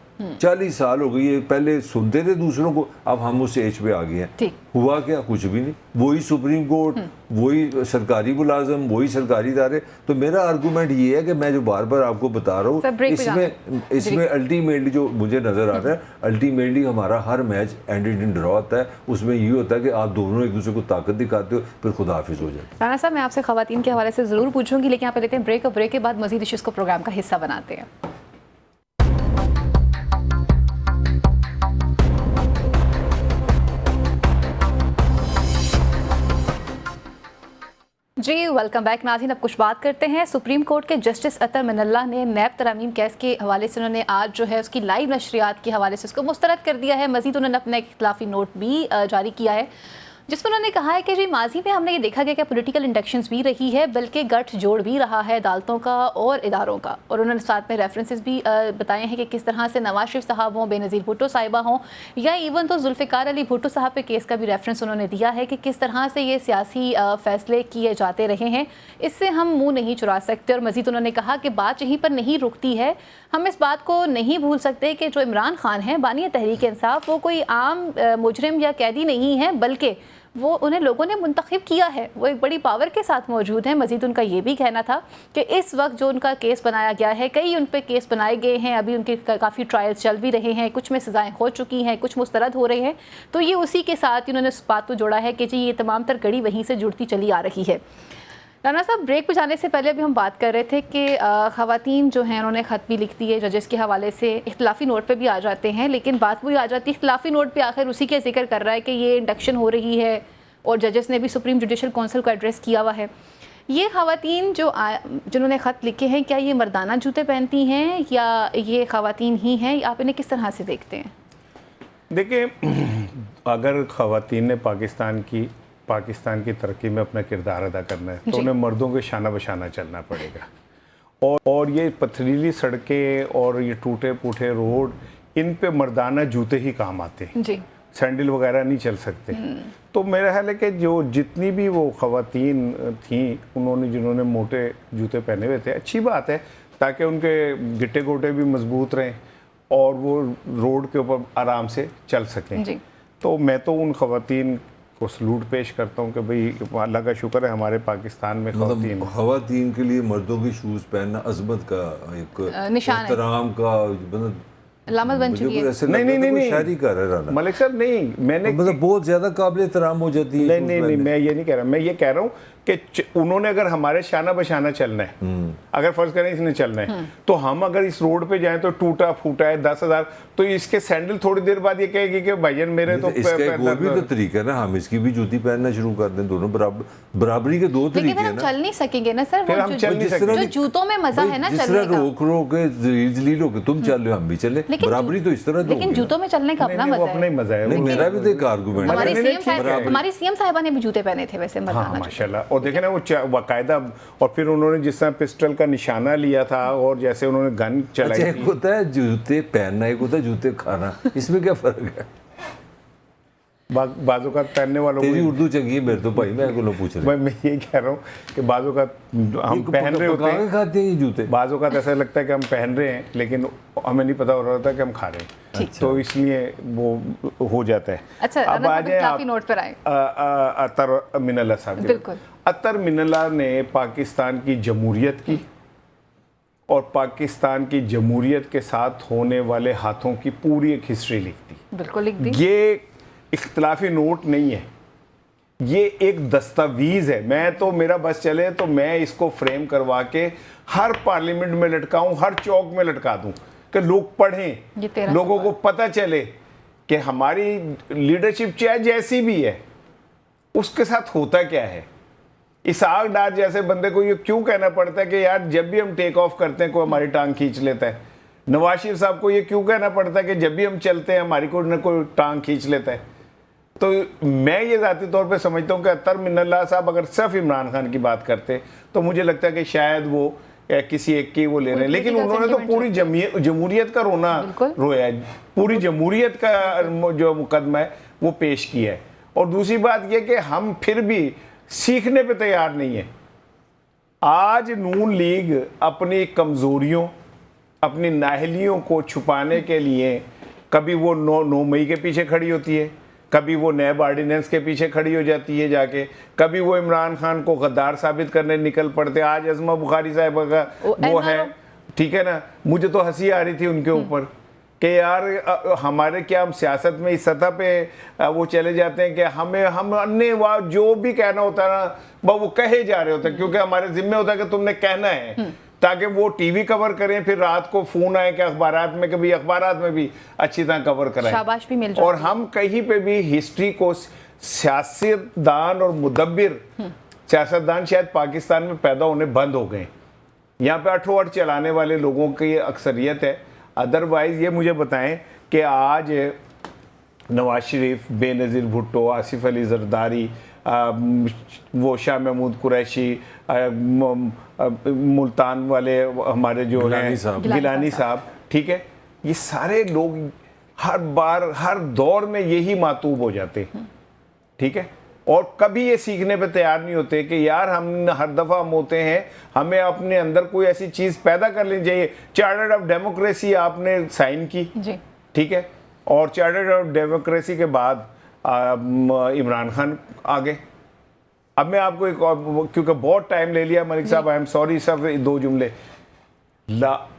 40 साल हो गई है, पहले सुनते थे दूसरों को, अब हम उस एज पे आ गए हैं। हुआ क्या, कुछ भी नहीं, वही सुप्रीम कोर्ट, वही सरकारी मुलाजम, वही सरकारी इदारे। तो मेरा आर्गूमेंट ये है कि मैं जो बार बार आपको बता रहा हूँ, इसमें अल्टीमेटली जो मुझे नजर आ रहा है, अल्टीमेटली हमारा हर मैच एंडेड इन ड्रॉ होता है। उसमें ये होता है कि आप दोनों एक दूसरे को ताकत दिखाते हो, फिर खुदा हाफिज हो जाए। राना साहब, मैं आपसे खवातीन के हवाले से जरूर पूछूंगी, लेकिन यहाँ पे लेते हैं ब्रेक, और ब्रेक के बाद मजीद इश्यूज को प्रोग्राम का हिस्सा बनाते हैं। जी वेलकम बैक नाज़रीन। अब कुछ बात करते हैं। सुप्रीम कोर्ट के जस्टिस अतर मिनल्ला ने नैब तरमीम केस के हवाले से उन्होंने आज जो है उसकी लाइव नशरियात के हवाले से उसको मुस्तरद कर दिया है। मजीद उन्होंने अपना एक इख्तिलाफी नोट भी जारी किया है, जिसमें उन्होंने कहा है कि जी माजी में हमने ये देखा गया कि पॉलिटिकल इंडक्शंस भी रही है, बल्कि गठ जोड़ भी रहा है अदालतों का और इदारों का। और उन्होंने साथ में रेफरेंसेस भी बताए हैं कि किस तरह से नवाज शरीफ साहब हों, बेनज़ीर भुट्टो साहिबा हों, या इवन तो जुल्फ़िकार अली भुट्टो साहब के केस का भी रेफरेंस उन्होंने दिया है कि किस तरह से ये सियासी फ़ैसले किए जाते रहे हैं, इससे हम मुँह नहीं चुरा सकते। और मज़ीद उन्होंने कहा कि बात यहीं पर नहीं रुकती है, हम इस बात को नहीं भूल सकते कि जो इमरान खान हैं बानी तहरीक इंसाफ, वो कोई आम मुजरिम या कैदी नहीं है, बल्कि वो उन्हें लोगों ने मुंतखब किया है, वो एक बड़ी पावर के साथ मौजूद हैं। मजीद उनका ये भी कहना था कि इस वक्त जो उनका केस बनाया गया है, कई उन पे केस बनाए गए हैं, अभी उनके काफ़ी ट्रायल्स चल भी रहे हैं, कुछ में सज़ाएं हो चुकी हैं, कुछ मुस्तरद हो रहे हैं। तो ये उसी के साथ उन्होंने उस बात को जोड़ा है कि जी ये तमाम तर कड़ी वहीं से जुड़ती चली आ रही है। राना साहब, ब्रेक पे जाने से पहले अभी हम बात कर रहे थे कि ख़वातीन जो हैं उन्होंने ख़त भी लिख दिए जजेस के हवाले से, इख्तिलाफ़ी नोट पे भी आ जाते हैं, लेकिन बात वही आ जाती है इख्तिलाफ़ी नोट पे आखिर उसी के जिक्र कर रहा है कि ये इंडक्शन हो रही है और जजेस ने भी सुप्रीम जुडिशल काउंसिल को एड्रेस किया हुआ है। ये ख़वातीन जिन्होंने ख़त लिखे हैं, क्या ये मर्दाना जूते पहनती हैं या ये ख़वातीन ही हैं, आप इन्हें किस तरह से देखते हैं? देखिए, अगर ख़वातीन ने पाकिस्तान की तरक्की में अपना किरदार अदा करना है तो उन्हें मर्दों के शाना बशाना चलना पड़ेगा। और ये पथरीली सड़कें और ये टूटे फूटे रोड, इन पे मर्दाना जूते ही काम आते हैं जी, सैंडल वगैरह नहीं चल सकते। तो मेरा ख्याल है कि जो जितनी भी वो ख़वातीन थी जिन्होंने मोटे जूते पहने हुए थे, अच्छी बात है, ताकि उनके गिट्टे गोटे भी मजबूत रहें और वो रोड के ऊपर आराम से चल सकें। तो मैं तो उन ख़वातीन को सलूट पेश करता हूँ कि भाई अल्लाह का शुक्र है हमारे पाकिस्तान में ख़वातीन के लिए मर्दों के शूज़ पहनना अज़मत का एक निशान, एहतराम का अलामत बन चुकी है। नहीं शायरी कर रहा है मलिक साहब, नहीं, मैंने मतलब बहुत ज़्यादा काबिल एहतराम हो जाती है। नहीं, मैं ये नहीं कह रहा, मैं ये कह रहा हूँ कि उन्होंने अगर हमारे शाना बशाना चलना है, अगर फर्ज करें इसने चलना है, तो हम अगर इस रोड पे जाएं तो टूटा फूटा है 10,000, तो इसके सैंडल थोड़ी देर बाद ये कहेगी कि भाईजान मेरे तो इसका वो भी तो तरीका है ना, हम इसकी भी जूती पहनना शुरू कर दें, दोनों बराबरी के दो तरीके हैं ना। चल नहीं सकेंगे ना सर, हम चल नहीं सकते, जो जूतों में मजा है ना चलने का, रोक के जलील होके तुम चल रहे हो हम भी चले, बराबरी तो इस तरह। लेकिन जूतों में चलने का अपना मजा है। मेरा भी तो एक आर्गुमेंट है, हमारी सीएम साहिबा ने भी जूते पहने थे वैसे, माशाल्लाह। और देखे ना वो बाकायदा, और फिर उन्होंने जिस तरह पिस्टल का निशाना लिया था और जैसे उन्होंने गन चलाई। एक होता है जूते पहनना, एक होता है जूते खाना, इसमें क्या फर्क है? बाजू का पहनने वालों तेरी उर्दू चंगी है मेरे तो भाई, मैं को पूछ रहा हूँ, मैं ये कह रहा हूँ कि बाजू का हम पहन रहे होते हैं, खाते हैं जूते, बाजू का ऐसा लगता है कि हम पहन रहे हैं लेकिन हमें नहीं पता हो रहा होता कि हम खा रहे हैं। तो इसलिए वो हो जाता है। अच्छा, अब आ जाए नोट पर आए अतर मिनल्ला साहब। बिल्कुल, अतर मिनल्ला ने पाकिस्तान की जमहूरियत की और पाकिस्तान की जमहूरियत के साथ होने वाले हाथों की पूरी एक हिस्ट्री लिख दी। बिल्कुल लिख दी। ये इख्तिलाफी नोट नहीं है, ये एक दस्तावीज़ है। मैं तो मेरा बस चले तो मैं इसको फ्रेम करवा के हर पार्लियामेंट में लटकाऊं, हर चौक में लटका दूं कि लोग पढ़ें, लोगों को पता चले कि हमारी लीडरशिप चाहे जैसी भी है उसके साथ होता क्या है। इसाक डार जैसे बंदे को ये क्यों कहना पड़ता है कि यार जब भी हम टेक ऑफ करते हैं कोई हमारी टांग खींच लेता है? नवाज शरीफ साहब को ये क्यों कहना पड़ता है कि जब भी हम चलते हैं हमारी कोई न कोई टांग खींच लेता है? तो मैं ये ज़ाती तौर पे समझता हूँ कि अत्तर मिन्नल्लाह साहब अगर सिर्फ इमरान खान की बात करते तो मुझे लगता है कि शायद वो किसी एक की वो ले रहे हैं, लेकिन उन्होंने तो पूरी जमहूरियत का रोया है, पूरी जमहूरियत का जो मुकदमा है वो पेश किया है। और दूसरी बात यह कि हम फिर भी सीखने पे तैयार नहीं है। आज नून लीग अपनी कमज़ोरियों, अपनी नाहलियों को छुपाने के लिए कभी वो 9 मई के पीछे खड़ी होती है, कभी वो नैब ऑर्डिनेंस के पीछे खड़ी हो जाती है जाके, कभी वो इमरान खान को गद्दार साबित करने निकल पड़ते। आज अज़मा बुखारी साहब का वो है, ठीक है ना, मुझे तो हंसी आ रही थी उनके ऊपर कि यार हमारे क्या हम सियासत में इस सतह पे वो चले जाते हैं कि हमने वह जो भी कहना होता है ना वो कहे जा रहे होते हैं, क्योंकि हमारे जिम्मे होता है कि तुमने कहना है, ताकि वो टीवी कवर करें, फिर रात को फोन आए कि अखबारात में, कभी अखबारात में भी अच्छी तरह कवर कराएं, शाबाश भी मिल जाती है। और हम कहीं पे भी हिस्ट्री को, सियासतदान और मुदब्बिर सियासतदान शायद पाकिस्तान में पैदा होने बंद हो गए। यहाँ पे अठोअठ चलाने वाले लोगों की अक्सरियत है। अदरवाइज ये मुझे बताएं कि आज नवाज शरीफ, बेनज़ीर भुट्टो, आसिफ अली जरदारी, वो शाह महमूद कुरैशी, मुल्तान वाले हमारे जो हैं गिलानी साहब, ठीक है, ये सारे लोग हर बार हर दौर में यही मातूब हो जाते हैं, ठीक है, और कभी ये सीखने पे तैयार नहीं होते कि यार हम हर दफ़ा हम होते हैं, हमें अपने अंदर कोई ऐसी चीज़ पैदा कर लेनी चाहिए। चार्टर ऑफ डेमोक्रेसी आपने साइन की, ठीक है, और चार्टर ऑफ डेमोक्रेसी के बाद इमरान खान आ गए। अब मैं आपको एक, क्योंकि बहुत टाइम ले लिया मलिक साहब, आई एम सॉरी, सब 2 जुमले।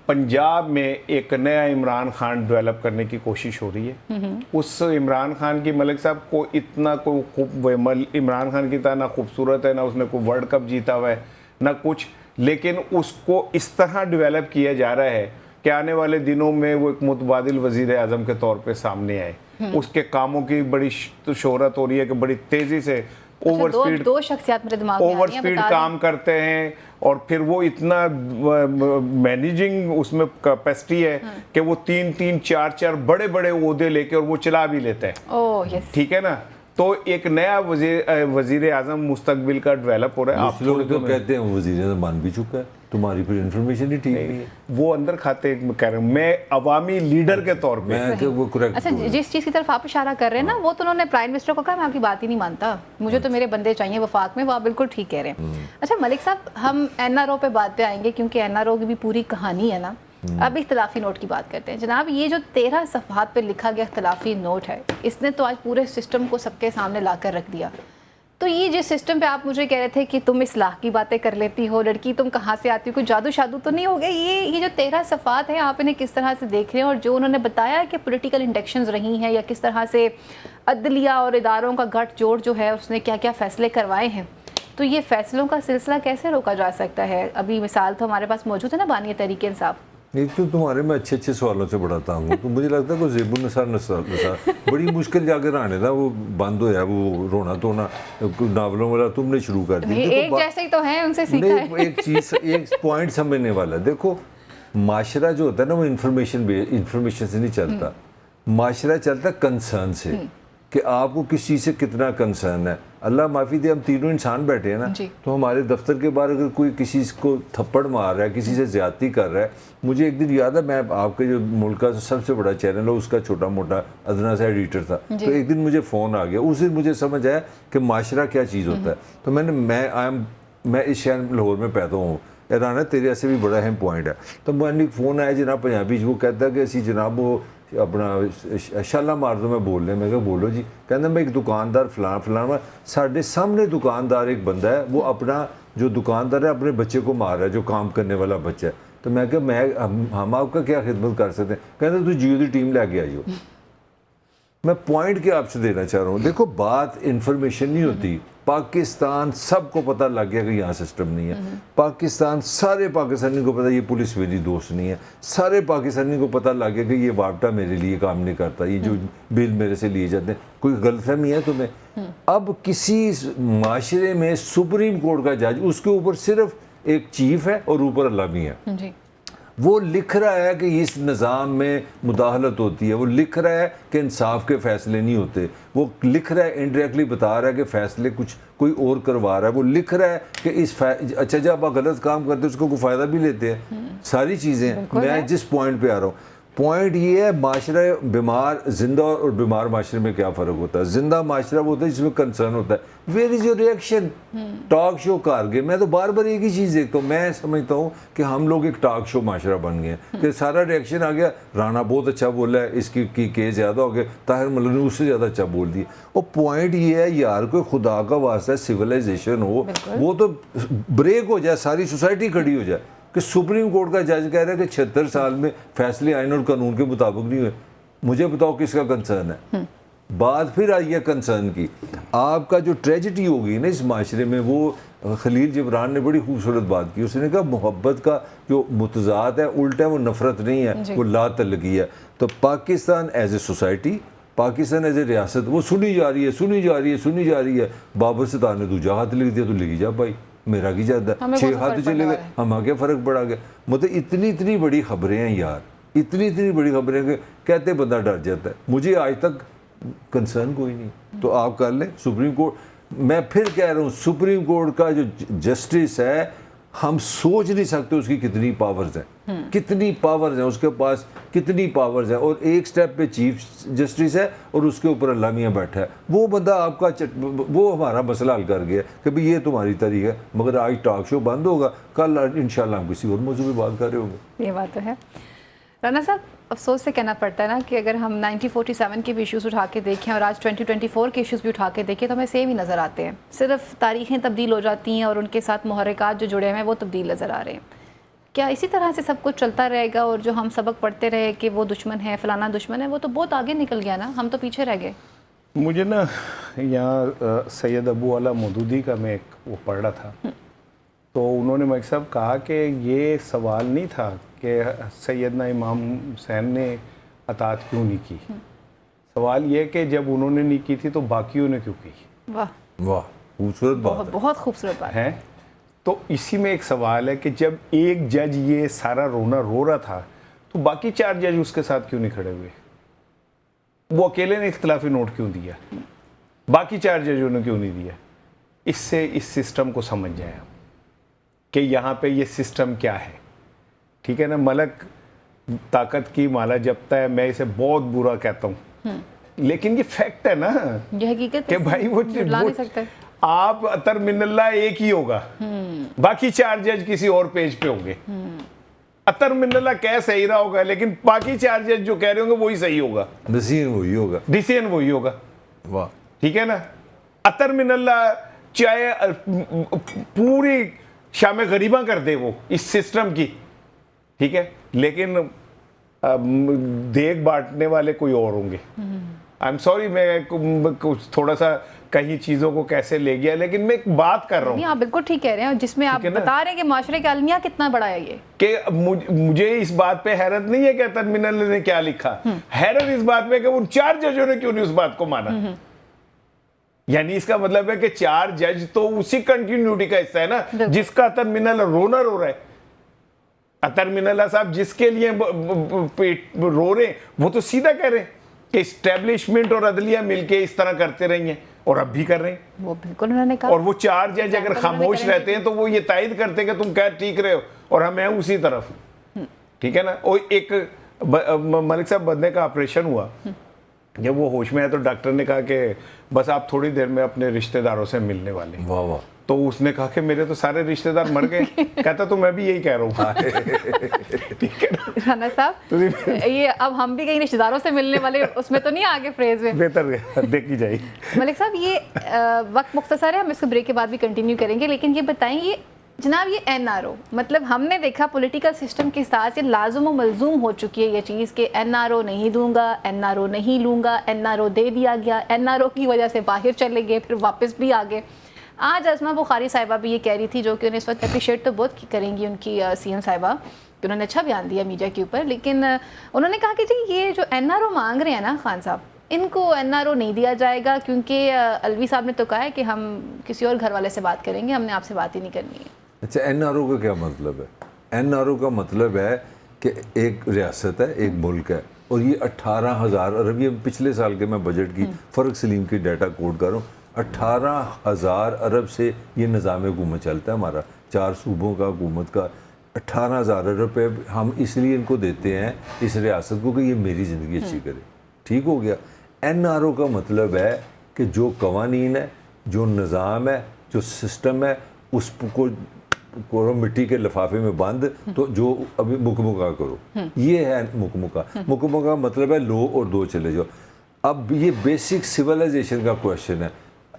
पंजाब में एक नया इमरान खान डेवलप करने की कोशिश हो रही है। उस इमरान खान की, मलिक साहब को इतना कोई इमरान खान की तरह ना खूबसूरत है, ना उसने कोई वर्ल्ड कप जीता हुआ है, ना कुछ, लेकिन उसको इस तरह डेवलप किया जा रहा है कि आने वाले दिनों में वो एक मुतबादिल वजीर आज़म के तौर पे सामने आए। उसके कामों की बड़ी शोहरत हो रही है कि बड़ी तेज़ी से ओवर स्पीड, दो शख्सियत मेरे दिमाग में ओवर स्पीड काम करते हैं, और फिर वो इतना मैनेजिंग उसमें कैपेसिटी है कि वो 3-3, 4-4 बड़े बड़े ओहदे लेके और वो चला भी लेते हैं, ठीक है ना। तो एक नया वजीर आज़म मुस्तकबिल का डेवलप हो रहा है। आप लोग तो कहते हैं वजीर आज़म मान भी चुका है, तुम्हारी फिर इन्फॉर्मेशन ही ठीक नहीं है। वो अंदर खाते कह रहे हैं, मैं अवामी लीडर के तौर पे वो करेक्ट। अच्छा, जिस चीज़ की तरफ आप इशारा कर रहे हैं ना, वो तो उन्होंने प्राइम मिनिस्टर को कहा मैं आपकी बात ही नहीं मानता, मुझे तो मेरे बंदे चाहिए वफाक में, वो आप बिल्कुल ठीक कह रहे हैं। अच्छा मलिक साहब, हम NRO पे बात पे आएंगे क्योंकि NRO की भी पूरी कहानी है ना। अब इख्तलाफी नोट की बात करते हैं जनाब। ये जो 13 सफ़हात पे लिखा गया इख्तलाफी नोट है, इसने तो आज पूरे सिस्टम को सबके सामने ला कर रख दिया। तो ये जिस सिस्टम पे आप मुझे कह रहे थे कि तुम इस्लाह की बातें कर लेती हो, लड़की तुम कहाँ से आती हो, कोई जादू शादू तो नहीं हो गया? ये जो 13 सफ़ात हैं, आप इन्हें किस तरह से देख रहे हैं? और जो उन्होंने बताया कि पॉलिटिकल इंडक्शंस रही हैं, या किस तरह से अदलिया और इदारों का गठजोड़ जो है उसने क्या क्या फ़ैसले करवाए हैं, तो ये फ़ैसलों का सिलसिला कैसे रोका जा सकता है? अभी मिसाल तो हमारे पास मौजूद है ना, बानी तहरीक इंसाफ। एक तो तुम्हारे मैं अच्छे सवालों से बड़ा तंग हूँ, तो मुझे लगता है कोई ज़ेबुन नसार बड़ी मुश्किल जाकर आने था, वो बंद होया, वो रोना धोना नावलों वाला तुमने शुरू कर दी। एक जैसे ही तो है, उनसे सीखा है। एक चीज़, एक पॉइंट समझने वाला, देखो माशरा जो होता है ना वो इंफॉर्मेशन से नहीं चलता, माशरा चलता है कंसर्न से, कि आपको किस चीज़ से कितना कंसर्न है। अल्लाह माफ़ी दे, हम तीनों इंसान बैठे हैं ना, तो हमारे दफ्तर के बाहर अगर कोई किसी को थप्पड़ मार रहा है, किसी से ज़्यादती कर रहा है, मुझे एक दिन याद है, मैं आपके जो मुल्क का सबसे बड़ा चैनल है उसका छोटा मोटा अदना सा एडिटर था, तो एक दिन मुझे फ़ोन आ गया, उस दिन मुझे समझ आया कि माशरा क्या चीज़ होता है। तो मैं इस शहर लाहौर में पैदा हूँ, राना तेरे ऐसे भी बड़ा अहम पॉइंट है। तो मैंने फ़ोन आया जनाब पंजाबी, वो कहता है कि असी जनाब वो अपना शाला मार दो, मैं बोल रहा, मैं कहा बोलो जी। कहना मैं एक दुकानदार फलाना साढ़े सामने दुकानदार एक बंदा है, वो अपना जो दुकानदार है अपने बच्चे को मार रहा है, जो काम करने वाला बच्चा है। तो मैं कहा हम आपका क्या खिदमत कर सकते हैं? कहते तू जियो की टीम लैके आई हो। मैं पॉइंट क्या आपसे देना चाह रहा हूँ, देखो बात इंफॉर्मेशन नहीं होती। पाकिस्तान सबको पता लग गया कि यहाँ सिस्टम नहीं है। पाकिस्तान, सारे पाकिस्तानी को पता ये पुलिस मेरी दोस्त नहीं है। सारे पाकिस्तानी को पता लग गया कि ये वापटा मेरे लिए काम नहीं करता, ये जो बिल मेरे से लिए जाते हैं, कोई गलतफहमी है तुम्हें? अब किसी माशरे में सुप्रीम कोर्ट का जज, उसके ऊपर सिर्फ एक चीफ है और ऊपर अल्लाह भी है जी। वो लिख रहा है कि इस निज़ाम में मुदाखलत होती है, वो लिख रहा है कि इंसाफ के फैसले नहीं होते, वो लिख रहा है इनडायरेक्टली बता रहा है कि फैसले कुछ कोई और करवा रहा है, वो लिख रहा है कि अच्छा जब आप गलत काम करते हैं उसको कोई फ़ायदा भी लेते हैं। सारी चीज़ें, मैं जिस पॉइंट पे आ रहा हूँ, पॉइंट ये है माशरा बीमार, जिंदा और बीमार माशरे में क्या फ़र्क होता है? जिंदा माशरा वो होता है जिसमें कंसर्न होता है, where is your reaction? Talk show कारगे, मैं तो बार बार एक ही चीज़ देखता हूँ, मैं समझता हूँ कि हम लोग एक टॉक शो माशरा बन गए कि सारा रिएक्शन आ गया, राना बहुत अच्छा बोला है, इसकी केस ज़्यादा हो गए, ताहिर मलिक ने उससे ज़्यादा अच्छा बोल दिया। और पॉइंट ये है यार, कोई खुदा का वास्ता सिविलाइजेशन हो, वो तो ब्रेक हो जाए, सारी सोसाइटी खड़ी हो जाए कि सुप्रीम कोर्ट का जज कह रहा है कि 76 साल में फैसले आइन और कानून के मुताबिक नहीं हुए। मुझे बताओ किसका कंसर्न है? बात फिर आई है कंसर्न की। आपका जो ट्रेजिडी होगी ना इस माशरे में, वो खलील जिब्रान ने बड़ी खूबसूरत बात की। उसने कहा मोहब्बत का जो मुतजाद है, उल्टा है, वो नफरत नहीं है, वो ला तल्लकी है। तो Pakistan as a society, Pakistan as a रियासत, वो सुनी जा रही है, सुनी जा रही है, सुनी जा रही है। बाबर सितार ने दूजा हाथ लिख दिया तो लिखी जा भाई, मेरा की ज्यादा, 6 हाथ चले गए, हम आगे फर्क पड़ा गया। मतलब इतनी बड़ी खबरें हैं यार, इतनी बड़ी खबरें कि कहते बंदा डर जाता है। मुझे आज तक कंसर्न कोई नहीं। तो आप कर लें सुप्रीम कोर्ट, मैं फिर कह रहा हूँ सुप्रीम कोर्ट का जो जस्टिस है, हम सोच नहीं सकते उसकी कितनी पावर्स हैं, कितनी पावर्स हैं उसके पास, कितनी पावर्स हैं। और एक स्टेप पे चीफ जस्टिस है और उसके ऊपर अल्लाह मियां बैठा है। वो बंदा आपका वो हमारा मसला हल कर गया कि भाई ये तुम्हारी तरीका है। मगर आज टॉक शो बंद होगा, कल इंशाल्लाह हम किसी और मौजूद में बात कर रहे होंगे। ये बात तो है। राना साहब, अफसोस से कहना पड़ता है ना कि अगर हम 1947 के भी इश्यूज़ उठा के देखें और आज 2024 के इश्यूज़ भी उठा के देखें तो हमें सेम ही नज़र आते हैं। सिर्फ तारीखें तब्दील हो जाती हैं और उनके साथ मुहर्रिकात जो जुड़े हुए हैं वो तब्दील नज़र आ रहे हैं। क्या इसी तरह से सब कुछ चलता रहेगा और जो हम सबक पढ़ते रहे कि वो दुश्मन है, फलाना दुश्मन है, वो तो बहुत आगे निकल गया ना, हम तो पीछे रह गए। मुझे ना यहाँ सैयद अबू अला मौदूदी का मैं एक वो पढ़ रहा था, तो उन्होंने मलिक साहब कहा कि ये सवाल नहीं था कि सैयदना इमाम हुसैन ने अतात क्यों नहीं की, सवाल ये कि जब उन्होंने नहीं की थी तो बाकियों ने क्यों की। वाह वाह, खूबसूरत बात, बहुत खूबसूरत बात है। तो इसी में एक सवाल है कि जब एक जज ये सारा रोना रो रहा था तो बाकी 4 जज उसके साथ क्यों नहीं खड़े हुए? वो अकेले ने इख्तिलाफी नोट क्यों दिया? बाकी 4 जजों ने क्यों नहीं दिया? इससे इस सिस्टम को समझ जाए कि यहाँ पे ये सिस्टम क्या है। ठीक है ना, मलक ताकत की माला जपता है, मैं इसे बहुत बुरा कहता हूँ, लेकिन ये फैक्ट है ना, ये हकीकत कि भाई वो नहीं सकते। आप अतर मिनल्ला एक ही होगा, बाकी 4 जज किसी और पेज पे होंगे। अतर मिनल्ला कह सही रहा होगा, लेकिन बाकी 4 जज जो कह रहे होंगे वही सही होगा, डिसीजन वही होगा, डिसीजन वही होगा। वाह, ठीक है ना। अतर मिनल्ला चाहे पूरी शाम गरीबा कर दे वो इस सिस्टम की, ठीक है, लेकिन देख बांटने वाले कोई और होंगे। आई एम सॉरी, मैं कुछ थोड़ा सा कहीं चीज़ों को कैसे ले गया, लेकिन मैं एक बात कर रहा हूँ। आप बिल्कुल ठीक कह रहे हैं, जिसमें आप बता रहे हैं कि माशरे का अलमिया कितना बड़ा है ये, कि मुझे इस बात पे हैरत नहीं है कि अतर मिनल्ला ने क्या लिखा, हैरत इस बात में कि उन 4 जजों ने क्यों नहीं उस बात को माना। यानी इसका मतलब है कि 4 जज तो उसी कंटिन्यूटी का हिस्सा है ना, जिसका अतर मिनल्ला रोना रो रहा है। अतर मिनल्ला साहब जिसके लिए रो रहे हैं, वो तो सीधा कह रहे हैं कि इस्टेब्लिशमेंट और अदलिया मिलके इस तरह करते रही हैं और अब भी कर रहे हैं। वो बिल्कुल उन्होंने कहा। और वो 4 जज अगर खामोश रहते हैं तो वो ये तायद करते हैं कि तुम क्या ठीक रहे हो और हम हैं उसी तरफ। ठीक है ना। और एक मलिक साहब बंदे का ऑपरेशन हुआ, जब वो होश में आया तो डॉक्टर ने कहा कि बस आप थोड़ी देर में अपने रिश्तेदारों से मिलने वाले हैं। वाह वाह। तो उसने कहा कि मेरे तो सारे रिश्तेदार मर गए। कहता तो मैं भी यही कह रहा हूँ। ठीक है राना साहब, ये अब हम भी कहीं रिश्तेदारों से मिलने वाले उसमें तो नहीं आगे फ्रेज में, बेहतर देखी जाएगी। मलिक साहब, ये वक्त मुख्तसर है, हम इसको ब्रेक के बाद भी कंटिन्यू करेंगे, लेकिन ये बताएं, ये जनाब ये एनआरओ, मतलब हमने देखा पॉलिटिकल सिस्टम के साथ ये लाजुम व मलजूम हो चुकी है ये चीज़ कि एनआरओ नहीं दूंगा, एनआरओ नहीं लूँगा, एनआरओ दे दिया गया, एनआरओ की वजह से बाहर चले गए, फिर वापस भी आ गए। आज अज़मा बुखारी साहिबा भी ये कह रही थी, जो कि उन्हें इस वक्त अप्रिशिएट तो बहुत करेंगी उनकी सीएम साहिबा, कि उन्होंने अच्छा बयान दिया मीडिया के ऊपर, लेकिन उन्होंने कहा कि जी ये जो एनआरओ मांग रहे हैं ना खान साहब, इनको एनआरओ नहीं दिया जाएगा, क्योंकि अलवी साहब ने तो कहा है कि हम किसी और घर वाले से बात करेंगे, हमने आपसे बात ही नहीं करनी है। अच्छा, एनआरओ का क्या मतलब है? एनआरओ का मतलब है कि एक रियासत है, एक मुल्क है, और ये 18,000 अरब, ये पिछले साल के मैं बजट की फ़र्क सलीम की डाटा कोड कर रहा हूँ, 18,000 अरब से ये निज़ाम हुकूमत चलता है हमारा, 4 सूबों का हुकूमत का। 18,000 अरब रुपये हम इसलिए इनको देते हैं इस रियासत को कि ये मेरी ज़िंदगी अच्छी करे। ठीक हो गया। एनआरओ का मतलब है कि जो कवानीन है, जो निज़ाम है, जो सिस्टम है, उसको मिट्टी के लिफाफे में बंद, तो जो अभी मुकमुका करो, ये है मुकमुका। मुकमुका मतलब है लो और दो चले जाओ। अब ये बेसिक सिविलाइजेशन का क्वेश्चन है।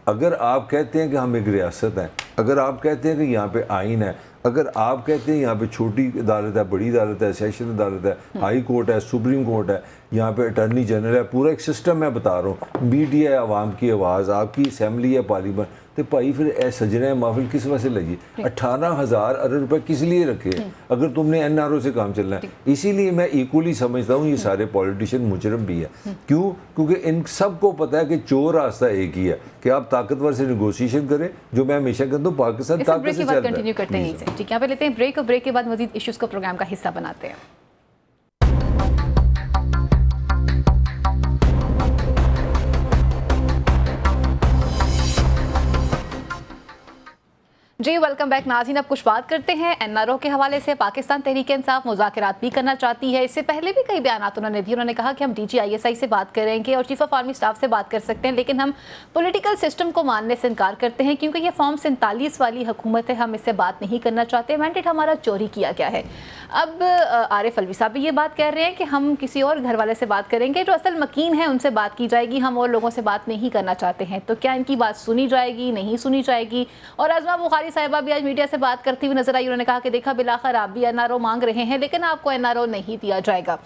अगर आप कहते हैं कि हम एक रियासत हैं, अगर आप कहते हैं कि यहाँ पे आइन है, अगर आप कहते हैं यहाँ पे छोटी अदालत है, बड़ी अदालत है, सेशन अदालत है, हाई कोर्ट है, सुप्रीम कोर्ट है, यहाँ पे अटर्नी जनरल है, पूरा एक सिस्टम मैं बता रहा हूँ, मीडिया है, आवाम की आवाज़, आपकी असम्बली है, पार्लियामेंट, तो भाई फिर ए सजने महफिल किस वजह से लगी? 18,000 अरब रुपए किस लिए रखे अगर तुमने एनआरओ से काम चलना है? इसीलिए मैं इक्वली समझता हूँ ये सारे पॉलिटिशियन मुजरम भी है। क्यों? क्योंकि इन सबको पता है कि चोर रास्ता एक ही है कि आप ताकतवर से नेगोशिएशन करें, जो मैं हमेशा कहता हूँ पाकिस्तान ताकत से चल रहा है। कंटिन्यू करते हैं ठीक है, यहाँ पे लेते हैं ब्रेक, और ब्रेक के बाद मजीद इश्यूज को प्रोग्राम का हिस्सा बनाते हैं। जी वेलकम बैक नाज़रीन। अब कुछ बात करते हैं एनआरओ के हवाले से। पाकिस्तान तहरीक-ए-इंसाफ मुज़ाकरात भी करना चाहती है। इससे पहले भी कई बयान उन्होंने दिए। उन्होंने कहा कि हम DGISI से बात करेंगे और चीफ ऑफ आर्मी स्टाफ से बात कर सकते हैं, लेकिन हम पॉलिटिकल सिस्टम को मानने से इनकार करते हैं, क्योंकि ये फॉर्म 47 वाली हुकूमत है, हम इससे बात नहीं करना चाहते, मैंडेट हमारा चोरी किया गया है। अब आरिफ अलवी साहब भी ये बात कह रहे हैं कि हम किसी और घर वाले से बात करेंगे, जो असल मकीन है उनसे बात की जाएगी, हम और लोगों से बात नहीं करना चाहते हैं। तो क्या इनकी बात सुनी जाएगी, नहीं सुनी जाएगी? और अज़मा बुखारी साहिबा भी आज मीडिया से बात करती हुई नजर आई। उन्होंने कहा कि देखा बिलाखिर आप भी एनआरओ मांग रहे हैं, लेकिन आपको एनआरओ नहीं दिया जाएगा।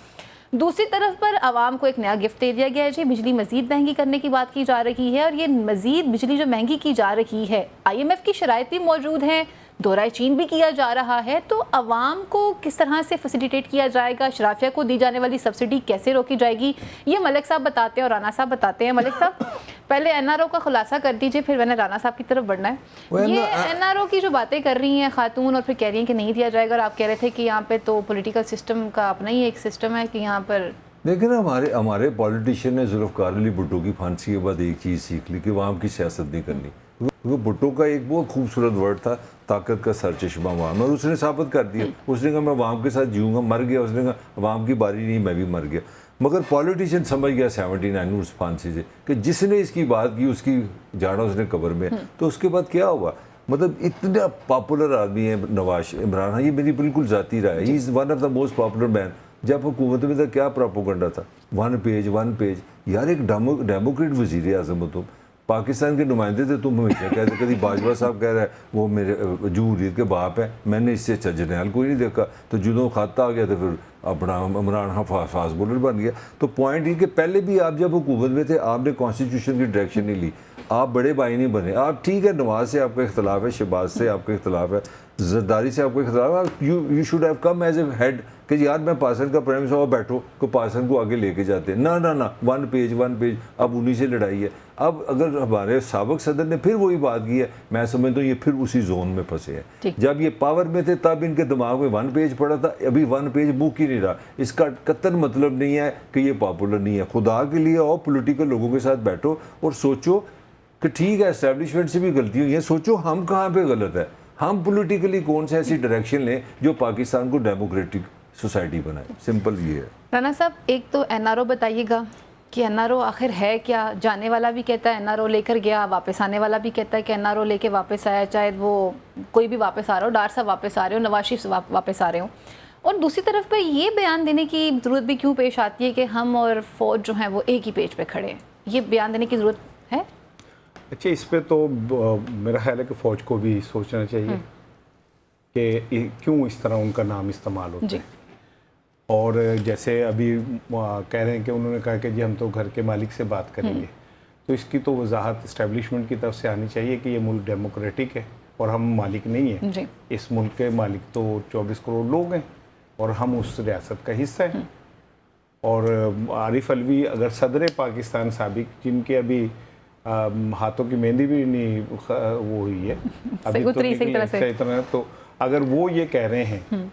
दूसरी तरफ पर आवाम को एक नया गिफ्ट दे दिया गया है जी, बिजली मजीद महंगी करने की बात की जा रही है, और ये मजीद बिजली जो महंगी की जा रही है, IMF की शराइत भी मौजूद हैं, दौरा चीन भी किया जा रहा है। तो अवाम को किस तरह से फैसिलिटेट किया जाएगा, शराफिया को दी जाने वाली सब्सिडी कैसे रोकी जाएगी, ये मलिक साहब बताते हैं और राना साहब बताते हैं। मलिक साहब पहले एनआरओ का खुलासा कर दीजिए, फिर मैंने राना साहब की तरफ बढ़ना है। ये एनआरओ की जो बातें कर रही हैं खातून, और फिर कह रही हैं कि नहीं दिया जाएगा, और आप कह रहे थे कि यहाँ पे तो पॉलिटिकल सिस्टम का अपना ही एक सिस्टम है कि यहाँ पर देखिए ना, हमारे पॉलिटिशियन ने जुल्फ़िकार अली भुट्टो की फांसी के बाद एक चीज़ सीख ली कि अवाम की सियासत नहीं करनी। क्योंकि भुट्टो का एक बहुत खूबसूरत वर्ड था, ताकत का सरचश्मा अवाम, और उसने साबित कर दिया। उसने कहा मैं अवाम के साथ जीऊँगा, मर गया। उसने कहा अवाम की बारी नहीं, मैं भी मर गया। मगर पॉलिटिशियन समझ गया 79 उस फांसी से कि जिसने इसकी बात की उसकी जाड़ा उसने कब्र में। तो उसके बाद क्या हुआ? मतलब इतना पॉपुलर आदमी है नवाज इमरान खान, ये मेरी बिल्कुल ज़ाती राय है, he is one of the most popular man. जब हुकूमत में था क्या प्रोपोगंडा था, वन पेज यार, एक डेमोक्रेट वज़ीर आज़म हो तुम, पाकिस्तान के नुमाइंदे थे तुम, हमेशा कहते, कभी बाजवा साहब कह रहा है वो मेरे जमहूरियत के बाप है, मैंने इससे अच्छा जर्नैल कोई नहीं देखा। तो जुदों खाता आ गया तो फिर अपना इमरान खान फास्ट बॉलर बन गया। तो पॉइंट ये कि पहले भी आप जब हुकूमत में थे आपने कॉन्स्टिट्यूशन की डायरेक्शन नहीं ली, आप बड़े भाई नहीं बने। आप ठीक है, नवाज से आपका इख्तलाफ है, शहबाज से आपका इख्तलाफ है, जरदारी से आपका इख्तलाफ है, you should have come as a head कि यार मैं पाकिस्तान का प्राइम मिनिस्टर, बैठो को पाकिस्तान को आगे लेके जाते हैं। ना वन पेज अब उन्हीं से लड़ाई है। अब अगर हमारे साबिक सदर ने फिर वही बात की है, मैं समझता हूँ ये फिर उसी जोन में फंसे हैं। जब ये पावर में थे तब इनके दिमाग में वन पेज पड़ा था, अभी वन पेज बुक ही नहीं रहा। इसका कतई मतलब नहीं है कि ये पॉपुलर नहीं है। खुदा के लिए और पॉलिटिकल लोगों के साथ बैठो और सोचो कि ठीक है एस्टेब्लिशमेंट से भी गलती हुई है, सोचो हम कहाँ पे गलत है, हम पॉलिटिकली कौन सा ऐसी डायरेक्शन लें जो पाकिस्तान को डेमोक्रेटिक सोसाइटी बनाए। सिंपल ये है। राना साहब, एक तो एनआरओ बताइएगा कि एनआरओ आखिर है क्या? जाने वाला भी कहता है एनआरओ लेकर गया, वापस आने वाला भी कहता है कि एनआरओ लेके वापस आया, चाहे वो कोई भी वापस आ रहा हो, डार साहब वापस आ रहे हो, नवाज शरीफ वापस आ रहे हो। और दूसरी तरफ पे ये बयान देने की ज़रूरत भी क्यों पेश आती है कि हम और फौज जो है वो एक ही पेज पे खड़े हैं? ये बयान देने की ज़रूरत है? अच्छा, इस पे तो मेरा ख्याल है कि फ़ौज को भी सोचना चाहिए। कि क्यों इस तरह उनका नाम इस्तेमाल होता है। और जैसे अभी कह रहे हैं कि उन्होंने कहा कि जी हम तो घर के मालिक से बात करेंगे, तो इसकी तो वजाहत इस्टेब्लिशमेंट की तरफ से आनी चाहिए कि ये मुल्क डेमोक्रेटिक है और हम मालिक नहीं हैं। इस मुल्क के मालिक तो 24 करोड़ लोग हैं और हम उस रियासत का हिस्सा हैं। और आरिफ अलवी अगर सदर पाकिस्तान साबिक, जिनके अभी हाथों की मेहंदी भी नहीं वो हुई है अभी तो सही तरह, तो अगर वो ये कह रहे हैं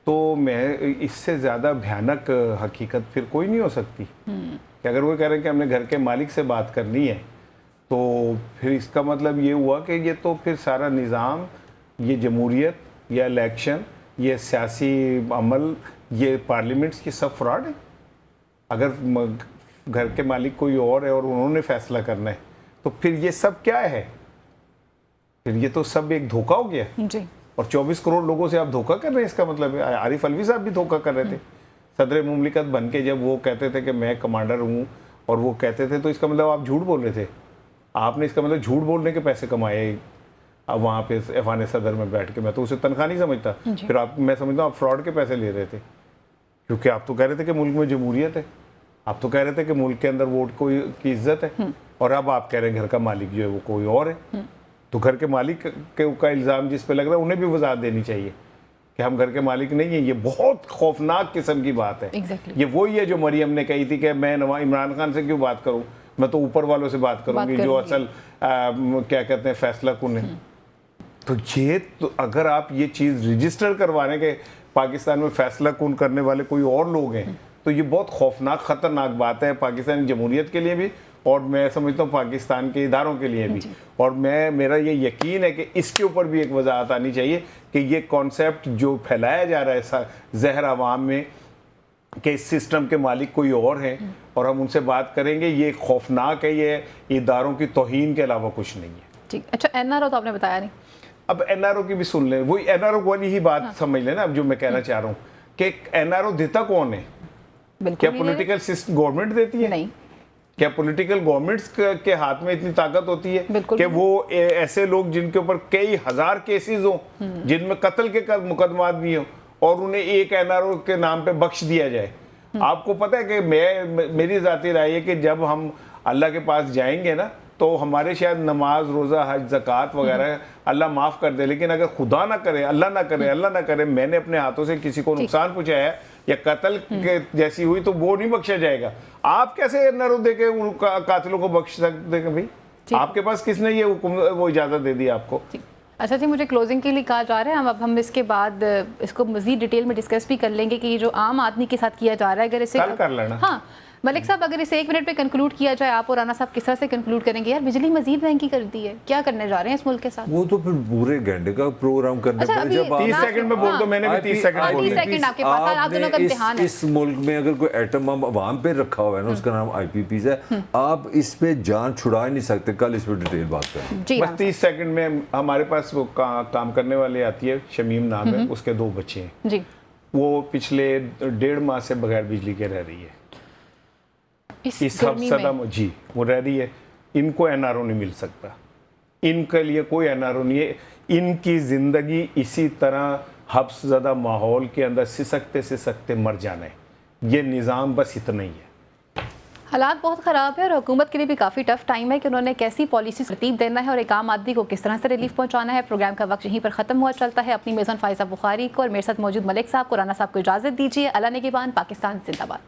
तो मैं इससे ज़्यादा भयानक हकीकत फिर कोई नहीं हो सकती कि अगर वो कह रहे हैं कि हमने घर के मालिक से बात करनी है, तो फिर इसका मतलब ये हुआ कि ये तो फिर सारा निज़ाम, ये जमहूरियत, ये इलेक्शन, ये सियासी अमल, ये पार्लियामेंट्स की सब फ्रॉड है। अगर घर के मालिक कोई और है और उन्होंने फैसला करना है तो फिर ये सब क्या है? फिर ये तो सब एक धोखा हो गया जी। और 24 करोड़ लोगों से आप धोखा कर रहे हैं। इसका मतलब है आरिफ अलवी साहब भी धोखा कर रहे थे सदर मुमलिकत बन के, जब वो कहते थे कि मैं कमांडर हूँ और वो कहते थे, तो इसका मतलब आप झूठ बोल रहे थे। आपने इसका मतलब झूठ बोलने के पैसे कमाए अब वहाँ पे ऐवान सदर में बैठ के। मैं तो उसे तनख्वाह नहीं समझता, फिर आप, मैं समझता हूँ आप फ्रॉड के पैसे ले रहे थे, क्योंकि आप तो कह रहे थे कि मुल्क में जमहूरियत है, आप तो कह रहे थे कि मुल्क के अंदर वोट की इज्जत है, और अब आप कह रहे हैं घर का मालिक जो है वो कोई और है। तो घर के मालिक का इल्ज़ाम जिस पे लग रहा है उन्हें भी वजाहत देनी चाहिए कि हम घर के मालिक नहीं है। ये बहुत खौफनाक किस्म की बात है। ये वही है जो मरियम ने कही थी कि मैं इमरान खान से क्यों बात करूं, मैं तो ऊपर वालों से बात करूंगी जो असल क्या कहते हैं फैसला कुन है। तो ये तो अगर आप ये चीज़ रजिस्टर करवाने के पाकिस्तान में फैसला कुन करने वाले कोई और लोग हैं, तो ये बहुत खौफनाक ख़तरनाक बात है पाकिस्तानी जमहूरियत के लिए भी, और मैं समझता हूँ पाकिस्तान के इदारों के लिए भी। और मेरा ये यकीन है कि इसके ऊपर भी एक वजाहत आनी चाहिए कि ये कॉन्सेप्ट जो फैलाया जा रहा है जहर आवाम में कि इस सिस्टम के मालिक कोई और हैं और हम उनसे बात करेंगे, ये खौफनाक है, ये इदारों की तौहीन के अलावा कुछ नहीं है। ठीक, अच्छा एनआरओ तो आपने बताया नहीं, अब एनआरओ की भी सुन लें, वही एनआरओ वाली ही बात समझ लेना। अब जो मैं कहना चाह रहा हूँ कि एनआरओ देता कौन है? क्या पॉलिटिकल सिस्टम गवर्नमेंट देती है? नहीं। क्या पॉलिटिकल गवर्नमेंट्स के हाथ में इतनी ताकत होती है कि वो ऐसे लोग जिनके ऊपर कई हजार केसेस हो, जिनमें कत्ल के मुकदमात भी हो, और उन्हें एक एनआरओ के नाम पे बख्श दिया जाए? आपको पता है कि मेरी ज़ाती राय है कि जब हम अल्लाह के पास जाएंगे ना, तो हमारे शायद नमाज, रोज़ा, हज, ज़कात वगैरह अल्लाह माफ़ कर दे, लेकिन अगर खुदा ना करे, अल्लाह ना करे मैंने अपने हाथों से किसी को नुकसान पहुंचाया या कत्ल के जैसी हुई, तो वो नहीं बख्शा जाएगा। आप कैसे एनआरओ देके उन कातिलों को बख्श सकते हैं भाई? आपके पास किसने ये वो इजाज़त दे दी आपको? अच्छा जी, मुझे क्लोजिंग के लिए कहा जा रहा है, अब हम इसके बाद इसको मज़ीद डिटेल में डिस्कस भी कर लेंगे कि ये जो आम आदमी के साथ किया जा रहा है, अगर इसे कल कर लेना। हाँ मलिक साहब, अगर इसे 1 मिनट पे कंक्लूड किया जाए, आप और राना साहब किस तरह से कंक्लूड करेंगे? यार बिजली मजीद महंगी कर दी है, क्या करने जा रहे हैं इस मुल्क के साथ? वो तो फिर पूरे घंटे का प्रोग्राम करने अच्छा, पड़े। जब 30 सेकंड में बोल दो, मैंने भी 30 सेकंड बोल दिया। 30 सेकंड आपके पास, आप दोनों का इम्तिहान है। इस मुल्क में अगर कोई एटम बम अवाम पे रखा हुआ है ना, उसका नाम IPPs है, आप इस पे जान छुड़ा नहीं सकते। कल इस पे डिटेल बात करें। बस 30 सेकंड में हमारे पास वो काम करने वाले आती है, शमीम नाम है, उसके 2 बच्चे हैं जी। वो पिछले 1.5 माह से बगैर बिजली के रह रही है। इस हफ्सदा जी वो रह रही है। इनको एनआरओ नहीं मिल सकता, इनके लिए कोई एनआरओ नहीं है। इनकी ज़िंदगी इसी तरह हफ्सदा माहौल के अंदर सिसकते मर जाना है। ये निज़ाम बस इतना ही है। हालात बहुत ख़राब है और हुकूमत के लिए भी काफ़ी टफ टाइम है कि उन्होंने कैसी पॉलिसी तरतीब देना है और एक आम आदमी को किस तरह से रिलीफ पहुंचाना है। प्रोग्राम का वक्त यहीं पर ख़त्म हुआ चलता है। अपनी मेज़बान फ़ाइज़ा बुखारी को और मेरे साथ मौजूद मलिक साहब को, राना साहब को इजाज़त दीजिए। अल्लाह निगहबान, पाकिस्तान जिंदाबाद।